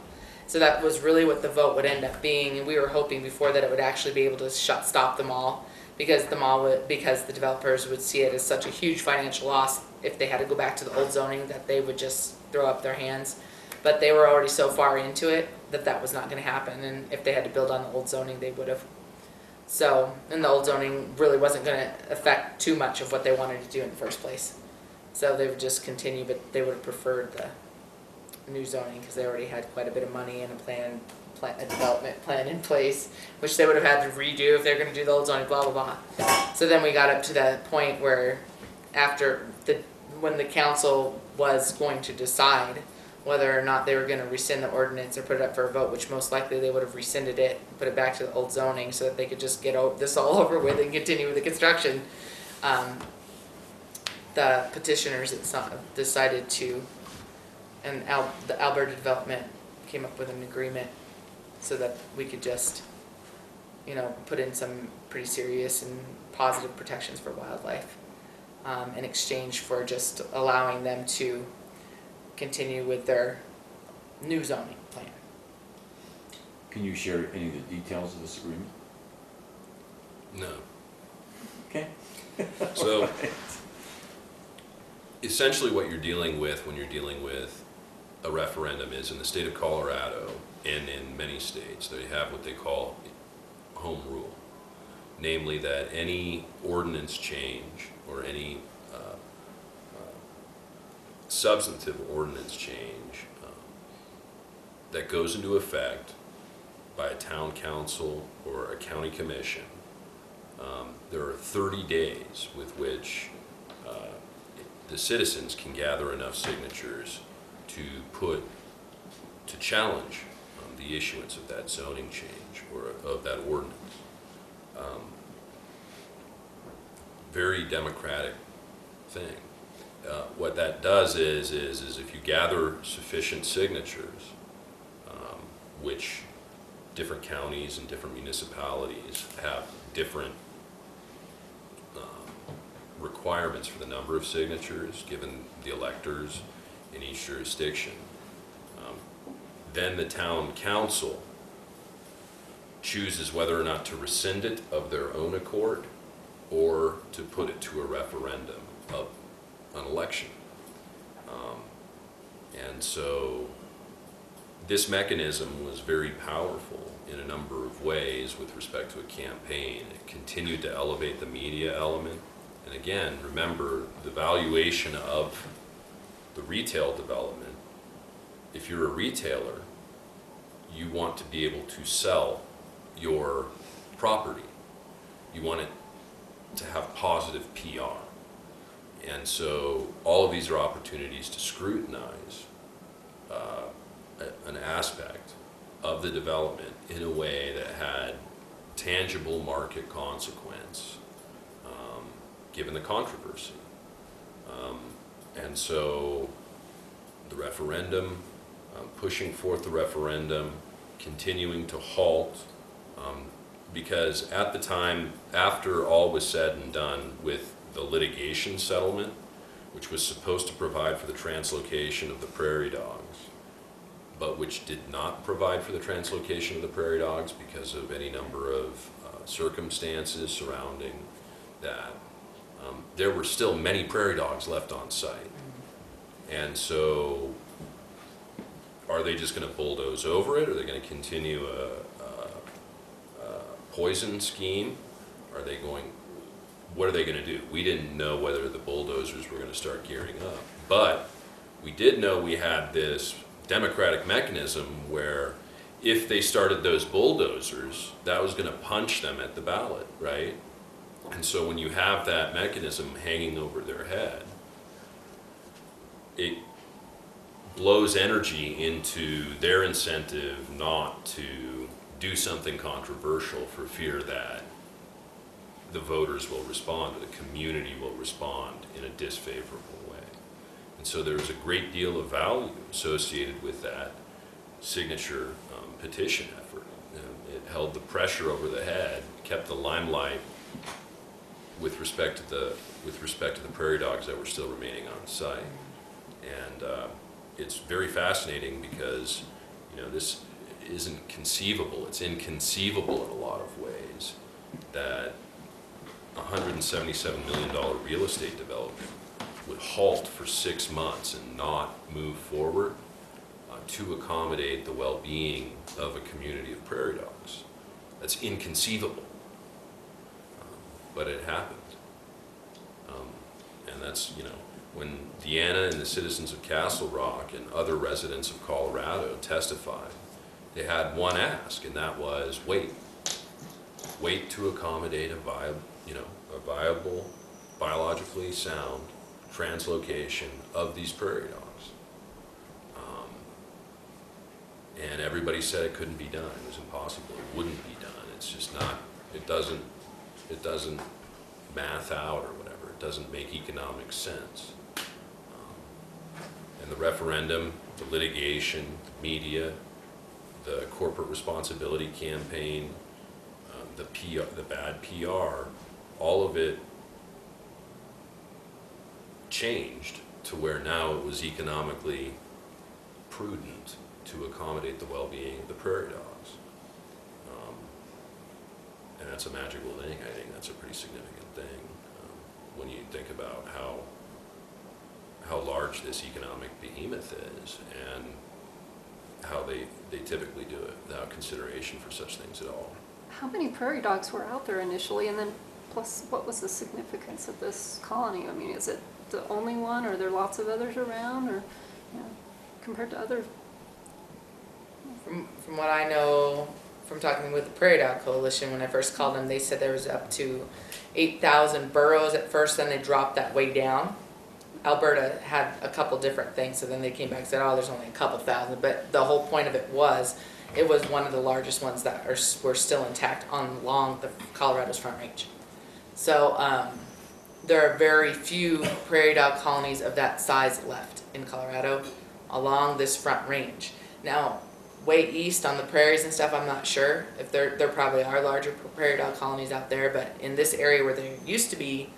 So that was really what the vote would end up being, and we were hoping before that it would actually be able to stop the mall, because the developers would see it as such a huge financial loss if they had to go back to the old zoning, that they would just throw up their hands. But they were already so far into it that that was not going to happen, and if they had to build on the old zoning, they would have. So, and the old zoning really wasn't going to affect too much of what they wanted to do in the first place. So they would just continue, but they would have preferred the new zoning, because they already had quite a bit of money and a development plan in place, which they would have had to redo if they're going to do the old zoning, blah, blah, blah. So then we got up to the point where when the council was going to decide whether or not they were going to rescind the ordinance or put it up for a vote, which most likely they would have rescinded it, put it back to the old zoning so that they could just get this all over with and continue with the construction. The petitioners decided to, and the Alberta Development came up with an agreement so that we could just, put in some pretty serious and positive protections for wildlife in exchange for just allowing them to continue with their new zoning plan. Can you share any of the details of this agreement? No. Okay. So essentially what you're dealing with when you're dealing with a referendum is, in the state of Colorado and in many states, they have what they call home rule. Namely, that any ordinance change or any substantive ordinance change that goes into effect by a town council or a county commission, there are 30 days with which the citizens can gather enough signatures to challenge the issuance of that zoning change or of that ordinance. Very democratic thing. What that does is if you gather sufficient signatures, which different counties and different municipalities have different requirements for the number of signatures given the electors in each jurisdiction, then the town council chooses whether or not to rescind it of their own accord or to put it to a referendum of an election. And so this mechanism was very powerful in a number of ways with respect to a campaign. It continued to elevate the media element And again, remember the valuation of the retail development. If you're a retailer, you want to be able to sell your property. You want it to have positive PR. And so all of these are opportunities to scrutinize an aspect of the development in a way that had tangible market consequence, given the controversy. And so the referendum, pushing forth the referendum, continuing to halt, because at the time, after all was said and done with the litigation settlement, which was supposed to provide for the translocation of the Prairie Dogs, but which did not provide for the translocation of the Prairie Dogs because of any number of circumstances surrounding that, there were still many Prairie Dogs left on site. And so are they just going to bulldoze over it? Are they going to continue a poison scheme? Are they going, what are they going to do? We didn't know whether the bulldozers were going to start gearing up. But we did know we had this democratic mechanism where if they started those bulldozers, that was going to punch them at the ballot, right? And so when you have that mechanism hanging over their head, it blows energy into their incentive not to do something controversial for fear that the voters will respond or the community will respond in a disfavorable way. And so there's a great deal of value associated with that signature petition effort. It held the pressure over the head, kept the limelight with respect to the Prairie Dogs that were still remaining on site. And it's very fascinating because, you know, this isn't conceivable. It's inconceivable in a lot of ways that $177 million real estate development would halt for 6 months and not move forward to accommodate the well-being of a community of Prairie Dogs. That's inconceivable, but it happened. And that's, you know, when Deanna and the citizens of Castle Rock and other residents of Colorado testified, they had one ask, and that was wait to accommodate a viable, biologically sound translocation of these Prairie Dogs. And everybody said it couldn't be done. It was impossible. It wouldn't be done. It's just not. It doesn't math out or whatever. It doesn't make economic sense. And the referendum, the litigation, the media, the corporate responsibility campaign, the bad PR, all of it changed to where now it was economically prudent to accommodate the well-being of the Prairie Dogs. And that's a magical thing. I think that's a pretty significant thing when you think about how large this economic behemoth is and how they typically do it without consideration for such things at all. How many Prairie Dogs were out there initially, and then plus what was the significance of this colony? I mean, is it the only one, or are there lots of others around, or, you know, compared to other? From what I know, from talking with the Prairie Dog Coalition, when I first called them, they said there was up to 8,000 burrows at first, then they dropped that way down. Alberta had a couple different things, so then they came back and said, oh, there's only a couple thousand, but the whole point of it was one of the largest ones that were still intact along the Colorado's Front Range. So there are very few Prairie Dog colonies of that size left in Colorado along this Front Range. Now, way east on the prairies and stuff, I'm not sure if there probably are larger Prairie Dog colonies out there, but in this area where there used to be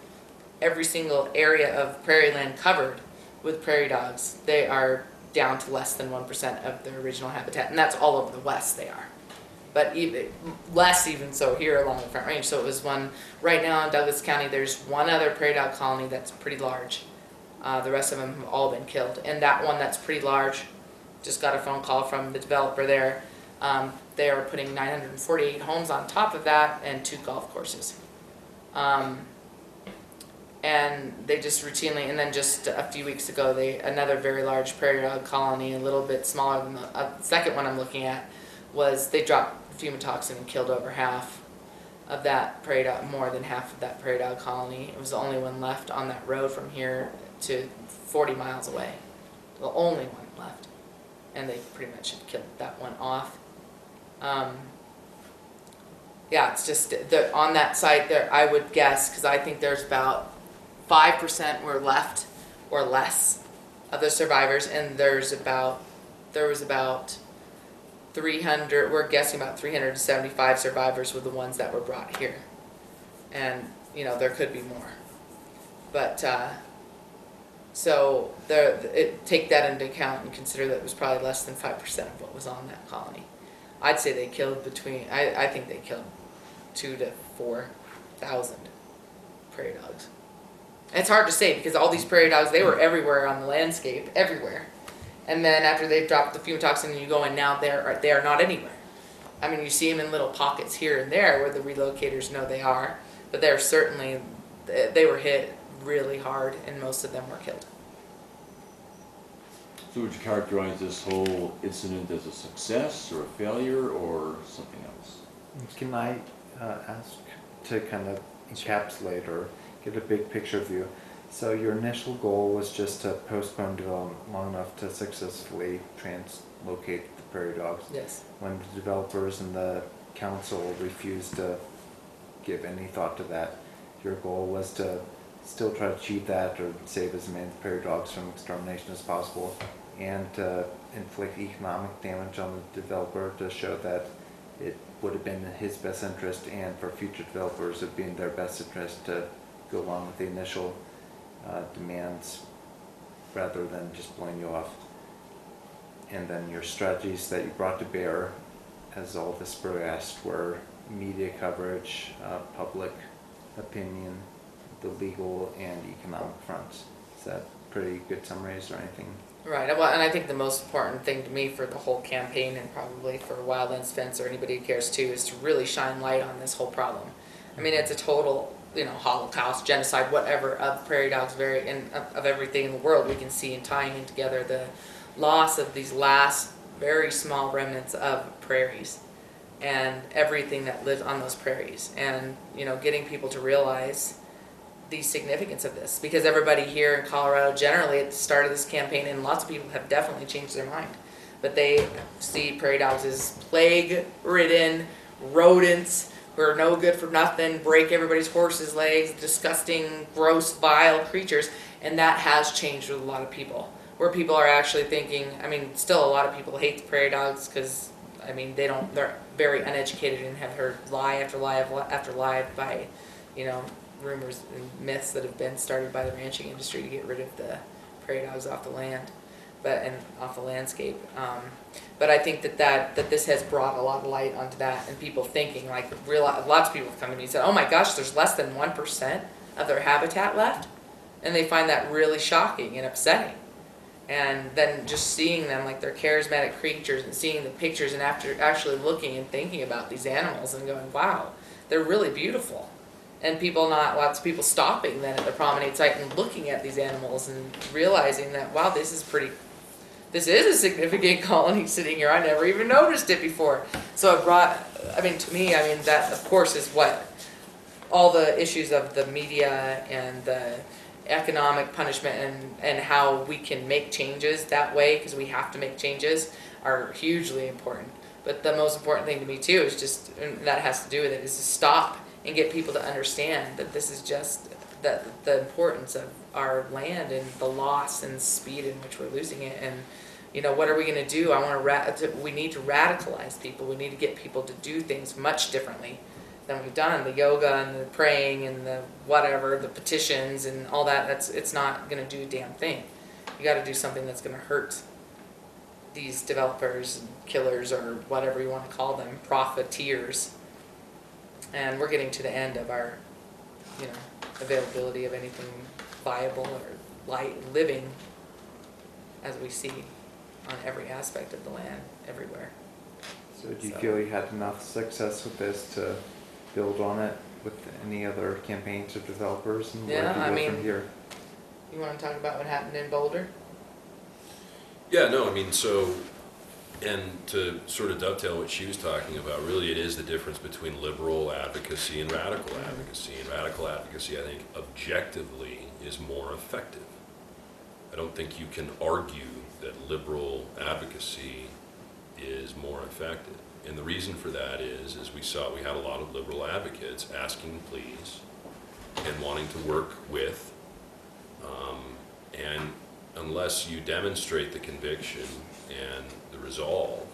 every single area of prairie land covered with Prairie Dogs, they are down to less than 1% of their original habitat, and that's all over the west they are. But even less even so here along the Front Range. So it was one, right now in Douglas County, there's one other Prairie Dog colony that's pretty large. The rest of them have all been killed. And that one that's pretty large, just got a phone call from the developer there. They are putting 948 homes on top of that and 2 golf courses. and they just routinely, and then just a few weeks ago, another very large prairie dog colony, a little bit smaller than the second one I'm looking at, was they dropped fumitoxin and killed over half of that prairie dog, more than half of that prairie dog colony. It was the only one left on that road from here to 40 miles away. The only one left. And they pretty much had killed that one off. Yeah, it's just on that site there, I would guess, because I think there's about 5% were left or less of the survivors, and there was about 300, we're guessing about 375 survivors were the ones that were brought here. And, you know, there could be more. But, so take that into account and consider that it was probably less than 5% of what was on that colony. I'd say they killed I think they killed 2,000 to 4,000 prairie dogs. And it's hard to say because all these prairie dogs, they were everywhere on the landscape, everywhere. And then after they've dropped the fumitoxin and you go in now, they are not anywhere. I mean, you see them in little pockets here and there where the relocators know they are, but they're certainly, they were hit really hard and most of them were killed. So would you characterize this whole incident as a success or a failure or something else? Can I ask to kind of encapsulate or get a big picture view? So your initial goal was just to postpone development long enough to successfully translocate the prairie dogs. Yes. When the developers and the council refused to give any thought to that, your goal was to still try to achieve that or save as many prairie dogs from extermination as possible, and to inflict economic damage on the developer to show that it would have been in his best interest and for future developers it would be in their best interest to go along with the initial demands rather than just blowing you off. And then your strategies that you brought to bear as all this progressed were media coverage, public opinion, the legal and economic fronts. Is that pretty good summaries or anything? Right, well, and I think the most important thing to me for the whole campaign and probably for Wildlands Fence or anybody who cares too is to really shine light on this whole problem. I mean, it's a total, you know, Holocaust, genocide, whatever, of prairie dogs, of everything in the world we can see, and tying in together the loss of these last very small remnants of prairies and everything that lives on those prairies, and, you know, getting people to realize the significance of this, because everybody here in Colorado generally at the start of this campaign, and lots of people have definitely changed their mind, but they see prairie dogs as plague-ridden rodents who are no good for nothing, break everybody's horse's legs, disgusting, gross, vile creatures, and that has changed with a lot of people, where people are actually thinking, I mean, still a lot of people hate the prairie dogs because, I mean, they're very uneducated and have heard lie after lie after lie by, you know, rumors and myths that have been started by the ranching industry to get rid of the prairie dogs off the land, and off the landscape. But I think that this has brought a lot of light onto that, and people thinking, like, lots of people have come to me and said, oh my gosh, there's less than 1% of their habitat left, and they find that really shocking and upsetting. And then just seeing them like they're charismatic creatures, and seeing the pictures, and after actually looking and thinking about these animals and going, wow, they're really beautiful. And lots of people stopping then at the promenade site and looking at these animals and realizing that, wow, this is a significant colony sitting here. I never even noticed it before. So it brought, I mean, to me, I mean, that of course is what all the issues of the media and the economic punishment and how we can make changes that way, because we have to make changes, are hugely important. But the most important thing to me too is just, and that has to do with it, is to stop and get people to understand that this is just the importance of our land and the loss and speed in which we're losing it. And, you know, what are we going to do? We need to radicalize people. We need to get people to do things much differently than we've done. The yoga and the praying and the whatever, the petitions and all that, it's not going to do a damn thing. You got to do something that's going to hurt these developers, killers, or whatever you want to call them, profiteers. And we're getting to the end of our, you know, availability of anything viable or living as we see on every aspect of the land, everywhere. So do you feel you had enough success with this to build on it with any other campaigns or developers and Yeah, where do I you go mean- from here? You wanna talk about what happened in Boulder? Yeah, no, I mean, so, and to sort of dovetail what she was talking about, really it is the difference between liberal advocacy and radical advocacy. And radical advocacy, I think, objectively is more effective. I don't think you can argue that liberal advocacy is more effective. And the reason for that is, as we saw, we had a lot of liberal advocates asking please and wanting to work with, and unless you demonstrate the conviction and the resolve,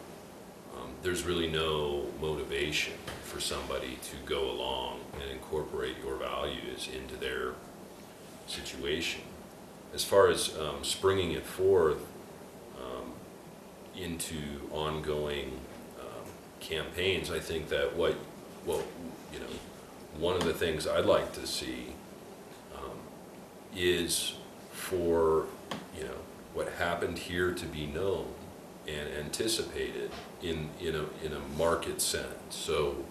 there's really no motivation for somebody to go along and incorporate your values into their situation. As far as springing it forth into ongoing campaigns, I think that one of the things I'd like to see is for what happened here to be known and anticipated in a market sense. So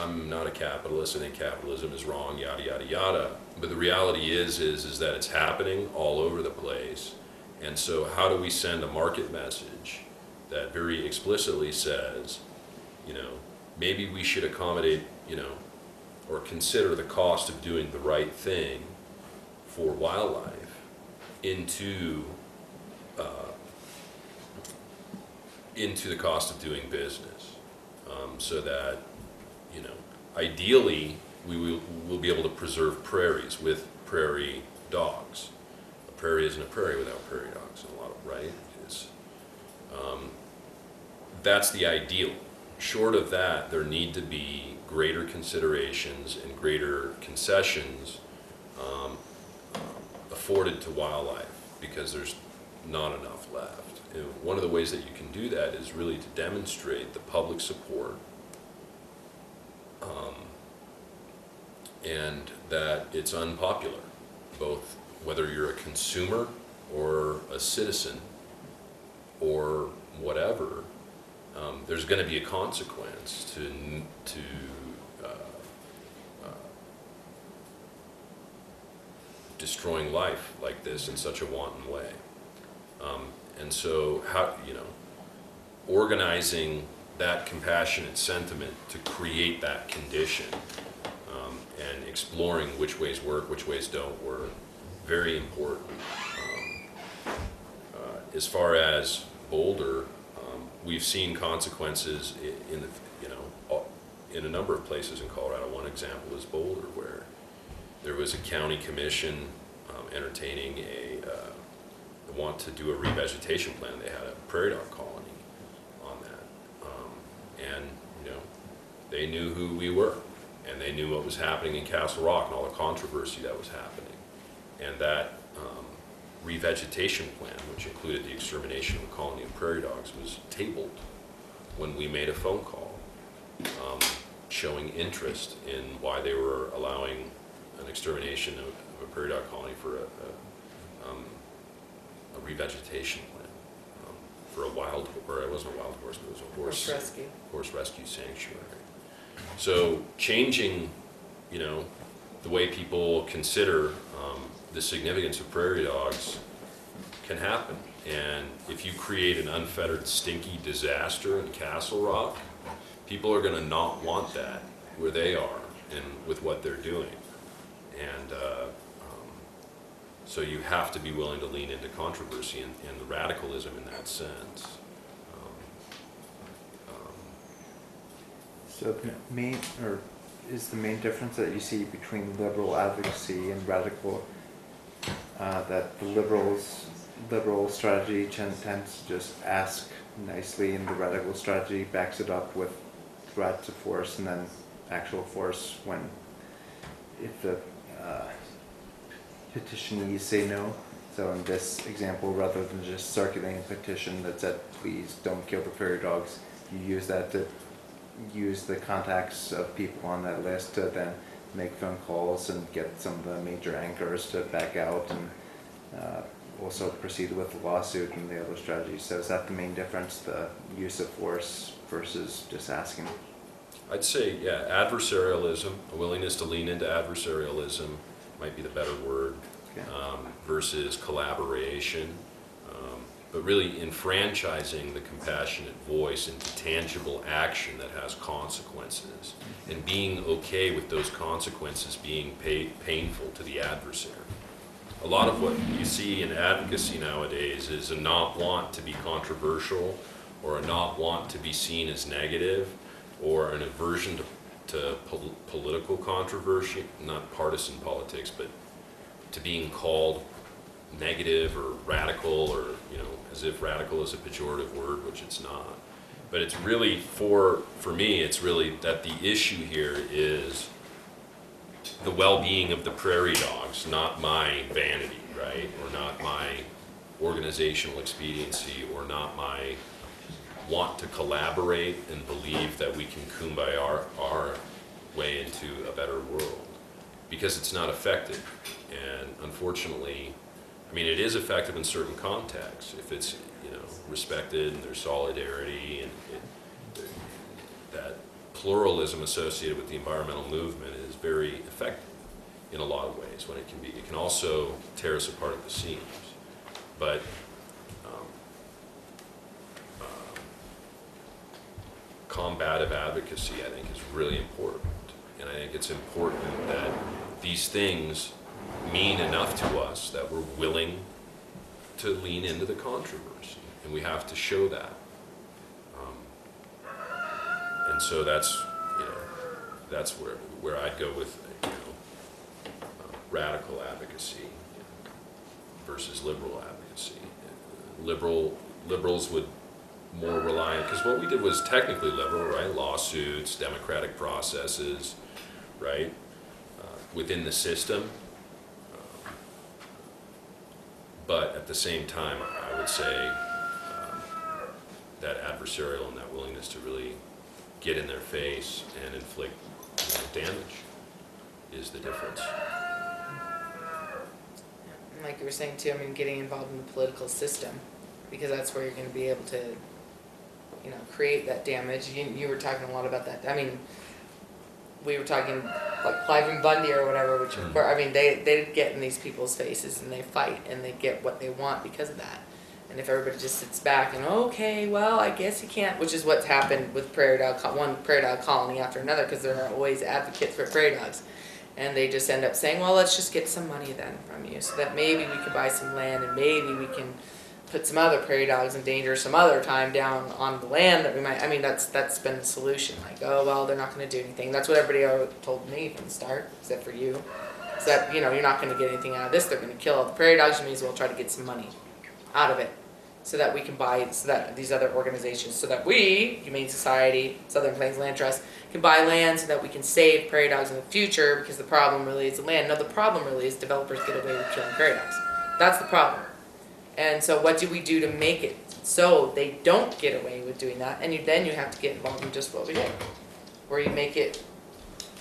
I'm not a capitalist. I think capitalism is wrong, yada yada yada. But the reality is that it's happening all over the place. And so how do we send a market message that very explicitly says, maybe we should accommodate, or consider the cost of doing the right thing for wildlife into the cost of doing business, so that ideally we'll be able to preserve prairies with prairie dogs. A prairie isn't a prairie without prairie dogs, in a lot of right. That's the ideal. Short of that, there need to be greater considerations and greater concessions afforded to wildlife, because there's not enough left. And one of the ways that you can do that is really to demonstrate the public support, and that it's unpopular, both whether you're a consumer or a citizen or whatever. There's going to be a consequence to destroying life like this in such a wanton way. And so organizing that compassionate sentiment to create that condition, and exploring which ways work, which ways don't work, very important. As far as Boulder, we've seen consequences in a number of places in Colorado. One example is Boulder, where there was a county commission entertaining want to do a revegetation plan. They had a prairie dog colony on that, and they knew who we were, and they knew what was happening in Castle Rock and all the controversy that was happening, and that revegetation plan, which included the extermination of a colony of prairie dogs, was tabled when we made a phone call showing interest in why they were allowing an extermination of a prairie dog colony for a revegetation plan for a wild, or it wasn't a wild horse, but it was a horse rescue sanctuary. So changing, the way people consider the significance of prairie dogs can happen. And if you create an unfettered, stinky disaster in Castle Rock, people are going to not want that where they are and with what they're doing. And so you have to be willing to lean into controversy and the radicalism in that sense. So is the main difference that you see between liberal advocacy and radical, that the liberal strategy tends to just ask nicely, and the radical strategy backs it up with threats of force and then actual force if the petitionees say no. So in this example, rather than just circulating a petition that said please don't kill the prairie dogs, you use that to use the contacts of people on that list to then make phone calls and get some of the major anchors to back out, and also proceed with the lawsuit and the other strategies. So is that the main difference, the use of force versus just asking? I'd say, yeah, adversarialism, a willingness to lean into adversarialism might be the better word, Okay. versus collaboration. But really enfranchising the compassionate voice into tangible action that has consequences, and being okay with those consequences being painful to the adversary. A lot of what you see in advocacy nowadays is a not want to be controversial, or a not want to be seen as negative, or an aversion to political controversy, not partisan politics, but to being called negative or radical, or, you know, as if radical is a pejorative word, which it's not. But it's really, for me, it's really that the issue here is the well-being of the prairie dogs, not my vanity, right? Or not my organizational expediency, or not my want to collaborate and believe that we can kumbaya our way into a better world, because it's not effective. And unfortunately, I mean, it is effective in certain contexts if it's, you know, respected and there's solidarity, and that pluralism associated with the environmental movement is very effective in a lot of ways. When it can also tear us apart at the seams. But combative advocacy, I think, is really important. And I think it's important that these things mean enough to us that we're willing to lean into the controversy, and we have to show that. And so that's, you know, that's where I'd go with, you know, radical advocacy versus liberal advocacy. Liberals would more rely on, because what we did was technically liberal, right? Lawsuits, democratic processes, right? Within the system. But at the same time, I would say that adversarial and that willingness to really get in their face and inflict, you know, damage is the difference. And like you were saying too, I mean, getting involved in the political system, because that's where you're going to be able to, you know, create that damage. You were talking a lot about that. I mean, we were talking like Clive and Bundy or whatever, which of course, I mean, they get in these people's faces and they fight and they get what they want because of that. And if everybody just sits back and, okay, well, I guess you can't, which is what's happened with one prairie dog colony after another, because there are always advocates for prairie dogs. And they just end up saying, well, let's just get some money then from you, so that maybe we can buy some land, and maybe we can put some other prairie dogs in danger some other time down on the land that we might, I mean, that's been the solution. Like, oh, well, they're not going to do anything. That's what everybody told me from the start, except for you. Is that, you know, you're not going to get anything out of this. They're going to kill all the prairie dogs. You may as well try to get some money out of it, so that we can buy, so that these other organizations, so that we, Humane Society, Southern Plains Land Trust, can buy land so that we can save prairie dogs in the future, because the problem really is the land. No, the problem really is developers get away with killing prairie dogs. That's the problem. And so what do we do to make it so they don't get away with doing that? And then you have to get involved in just what we did, where you make it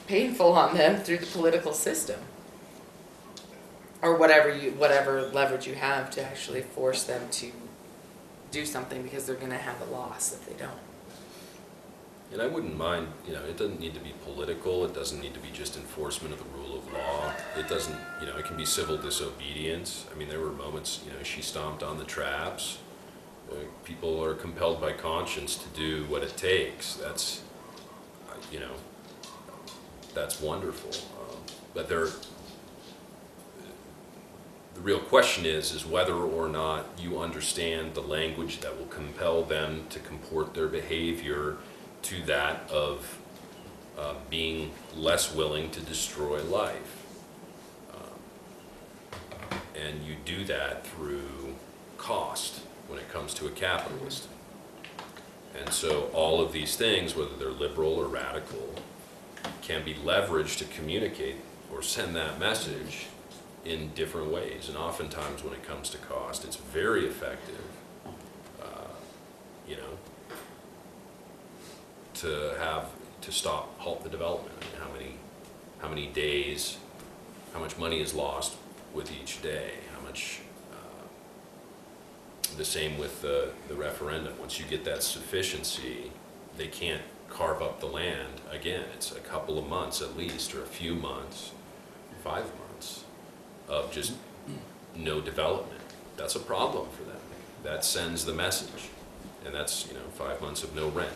painful on them through the political system, or whatever leverage you have to actually force them to do something, because they're going to have a loss if they don't. And I wouldn't mind, you know, it doesn't need to be political, it doesn't need to be just enforcement of the rule of law. It doesn't, you know, it can be civil disobedience. I mean, there were moments, you know, she stomped on the traps. People are compelled by conscience to do what it takes. That's, you know, that's wonderful. But the real question is whether or not you understand the language that will compel them to comport their behavior to that of being less willing to destroy life. And you do that through cost when it comes to a capitalist. And so all of these things, whether they're liberal or radical, can be leveraged to communicate or send that message in different ways. And oftentimes when it comes to cost, it's very effective, you know, to halt the development. I mean, how many days, how much money is lost with each day, how much, the same with the referendum. Once you get that sufficiency, they can't carve up the land, again, it's a couple of months at least, or a few months, 5 months of just no development. That's a problem for them. That sends the message. And that's, 5 months of no rent.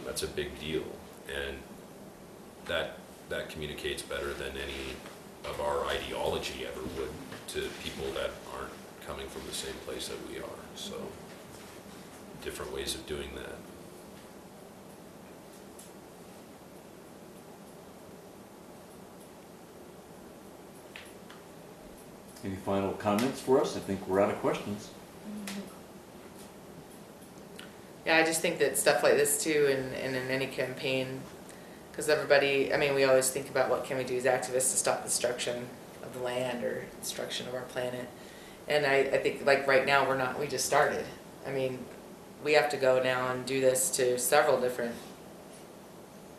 That's a big deal. And that communicates better than any of our ideology ever would to people that aren't coming from the same place that we are. So, different ways of doing that. Any final comments for us? I think we're out of questions. Yeah, I just think that stuff like this too, and in any campaign, because everybody, we always think about what can we do as activists to stop the destruction of the land or destruction of our planet. And I think like right now we just started. We have to go now and do this to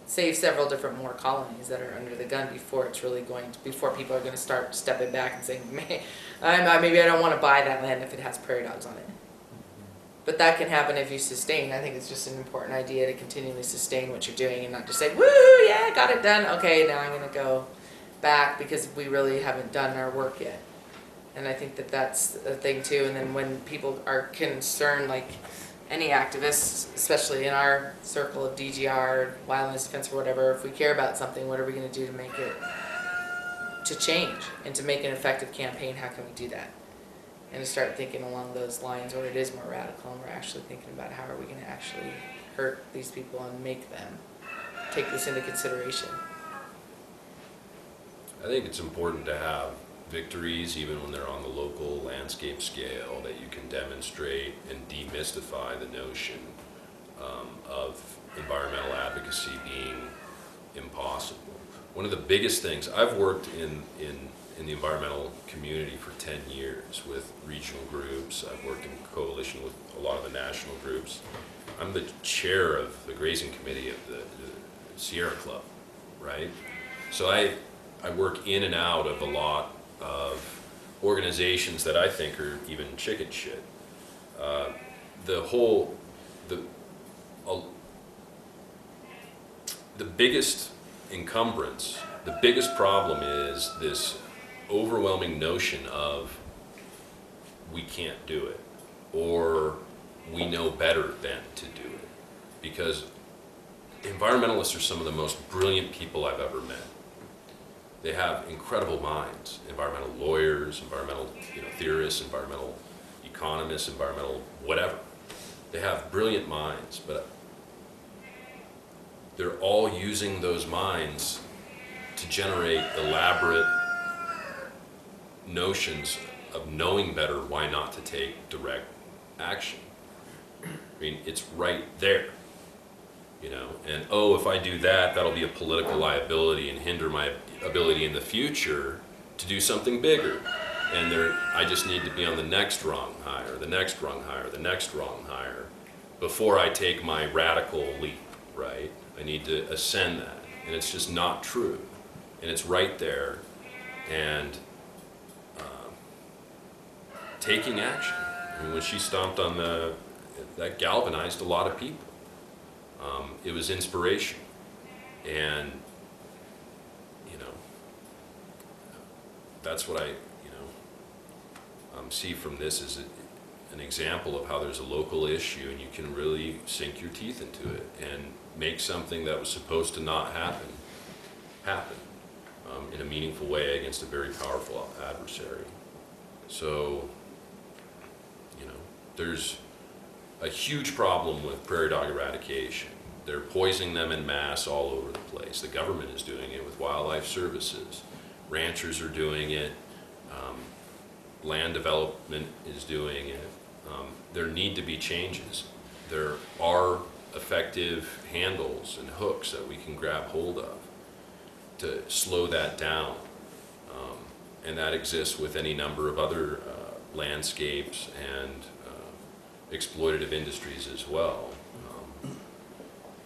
save several different more colonies that are under the gun before people are going to start stepping back and saying, maybe I don't want to buy that land if it has prairie dogs on it. But that can happen if you sustain. I think it's just an important idea to continually sustain what you're doing and not just say, woo, yeah, got it done. Okay, now I'm going to go back because we really haven't done our work yet. And I think that that's a thing too. And then when people are concerned, like any activists, especially in our circle of DGR, Wildlands Defense or whatever, if we care about something, what are we going to do to make it, to change and to make an effective campaign? How can we do that? And to start thinking along those lines where it is more radical and we're actually thinking about how are we going to actually hurt these people and make them take this into consideration. I think it's important to have victories, even when they're on the local landscape scale, that you can demonstrate and demystify the notion of environmental advocacy being impossible. One of the biggest things, I've worked in the environmental community for 10 years with regional groups. I've worked in coalition with a lot of the national groups. I'm the chair of the grazing committee of the Sierra Club, right? So I work in and out of a lot of organizations that I think are even chicken shit. The biggest encumbrance, the biggest problem is this overwhelming notion of we can't do it, or we know better than to do it. Because environmentalists are some of the most brilliant people I've ever met. They have incredible minds, environmental lawyers, environmental theorists, environmental economists, environmental whatever. They have brilliant minds, but they're all using those minds to generate elaborate notions of knowing better why not to take direct action. It's right there. And if I do that, that'll be a political liability and hinder my ability in the future to do something bigger. And I just need to be on the next rung higher, the next rung higher, the next rung higher, before I take my radical leap, right? I need to ascend that. And it's just not true. And it's right there. And taking action. When she stomped on that galvanized a lot of people. It was inspiration, and that's what I see from this is an example of how there's a local issue, and you can really sink your teeth into it and make something that was supposed to not happen in a meaningful way against a very powerful adversary. So there's a huge problem with prairie dog eradication. They're poisoning them en masse all over the place. The government is doing it with wildlife services. Ranchers are doing it. Land development is doing it. There need to be changes. There are effective handles and hooks that we can grab hold of to slow that down. And that exists with any number of other landscapes and exploitative industries as well.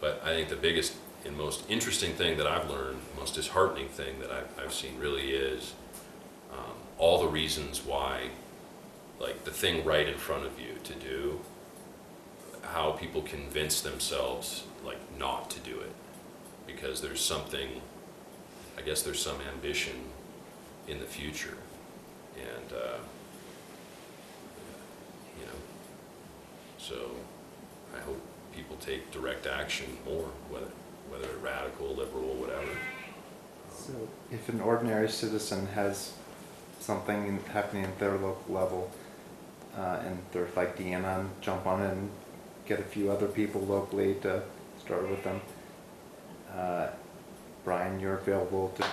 But I think the biggest and most interesting thing that I've learned, most disheartening thing that I've seen really is all the reasons why, like the thing right in front of you to do, how how people convince themselves like not to do it, because there's something, I guess there's some ambition in the future, and you know, so I hope people take direct action more, whether radical, liberal, whatever. So if an ordinary citizen has something happening at their local level, and they're like Deanna, and jump on it and get a few other people locally to start with them, Brian, you're available to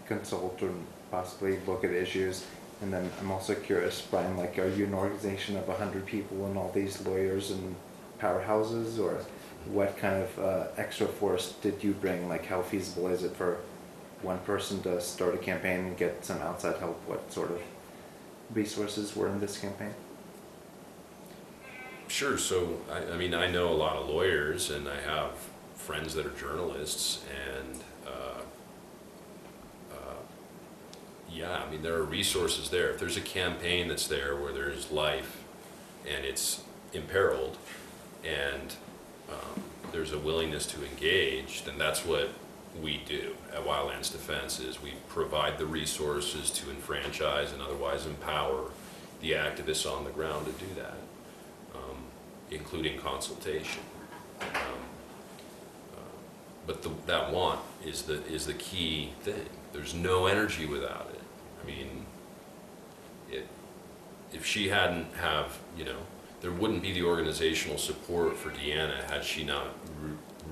consult or possibly look at issues. And then I'm also curious, Brian, like, are you an organization of 100 people and all these lawyers and powerhouses, or what kind of extra force did you bring? Like, how feasible is it for one person to start a campaign and get some outside help? What sort of resources were in this campaign? Sure. So, I mean, I know a lot of lawyers, and I have friends that are journalists, and yeah, I mean, there are resources there. If there's a campaign that's there where there's life and it's imperiled, and there's a willingness to engage, then that's what we do at Wildlands Defense. Is we provide the resources to enfranchise and otherwise empower the activists on the ground to do that, including consultation. But that want is the key thing. There's no energy without it. I mean, if she hadn't have, there wouldn't be the organizational support for Deanna had she not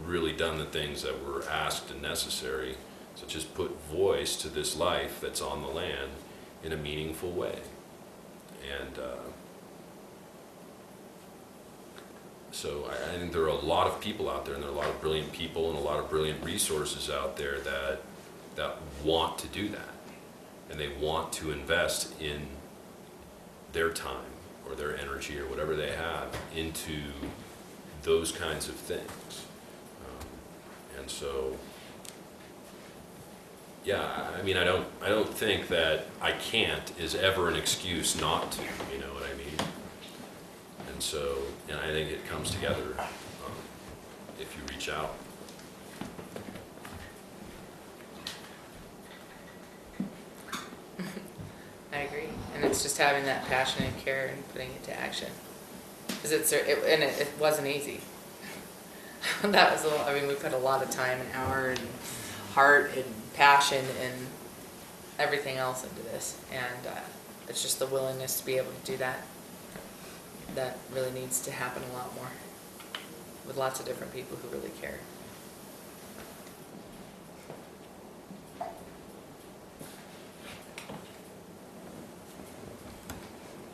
really done the things that were asked and necessary, such as put voice to this life that's on the land in a meaningful way. And so I think there are a lot of people out there, and there are a lot of brilliant people and a lot of brilliant resources out there that want to do that. And they want to invest in their time or their energy or whatever they have into those kinds of things. And so, yeah, I mean, I don't think that I can't is ever an excuse not to, you know what I mean? And so, and I think it comes together if you reach out. I agree, and it's just having that passion and care and putting it to action. Because it wasn't easy. That was I mean, we put a lot of time and hour and heart and passion and everything else into this, and it's just the willingness to be able to do that. That really needs to happen a lot more with lots of different people who really care.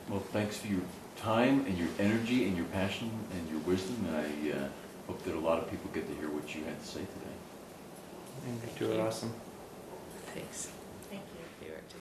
Well, thanks for your time and your energy and your passion and your wisdom, and I hope that a lot of people get to hear what you had to say today. And you do it awesome. Thanks.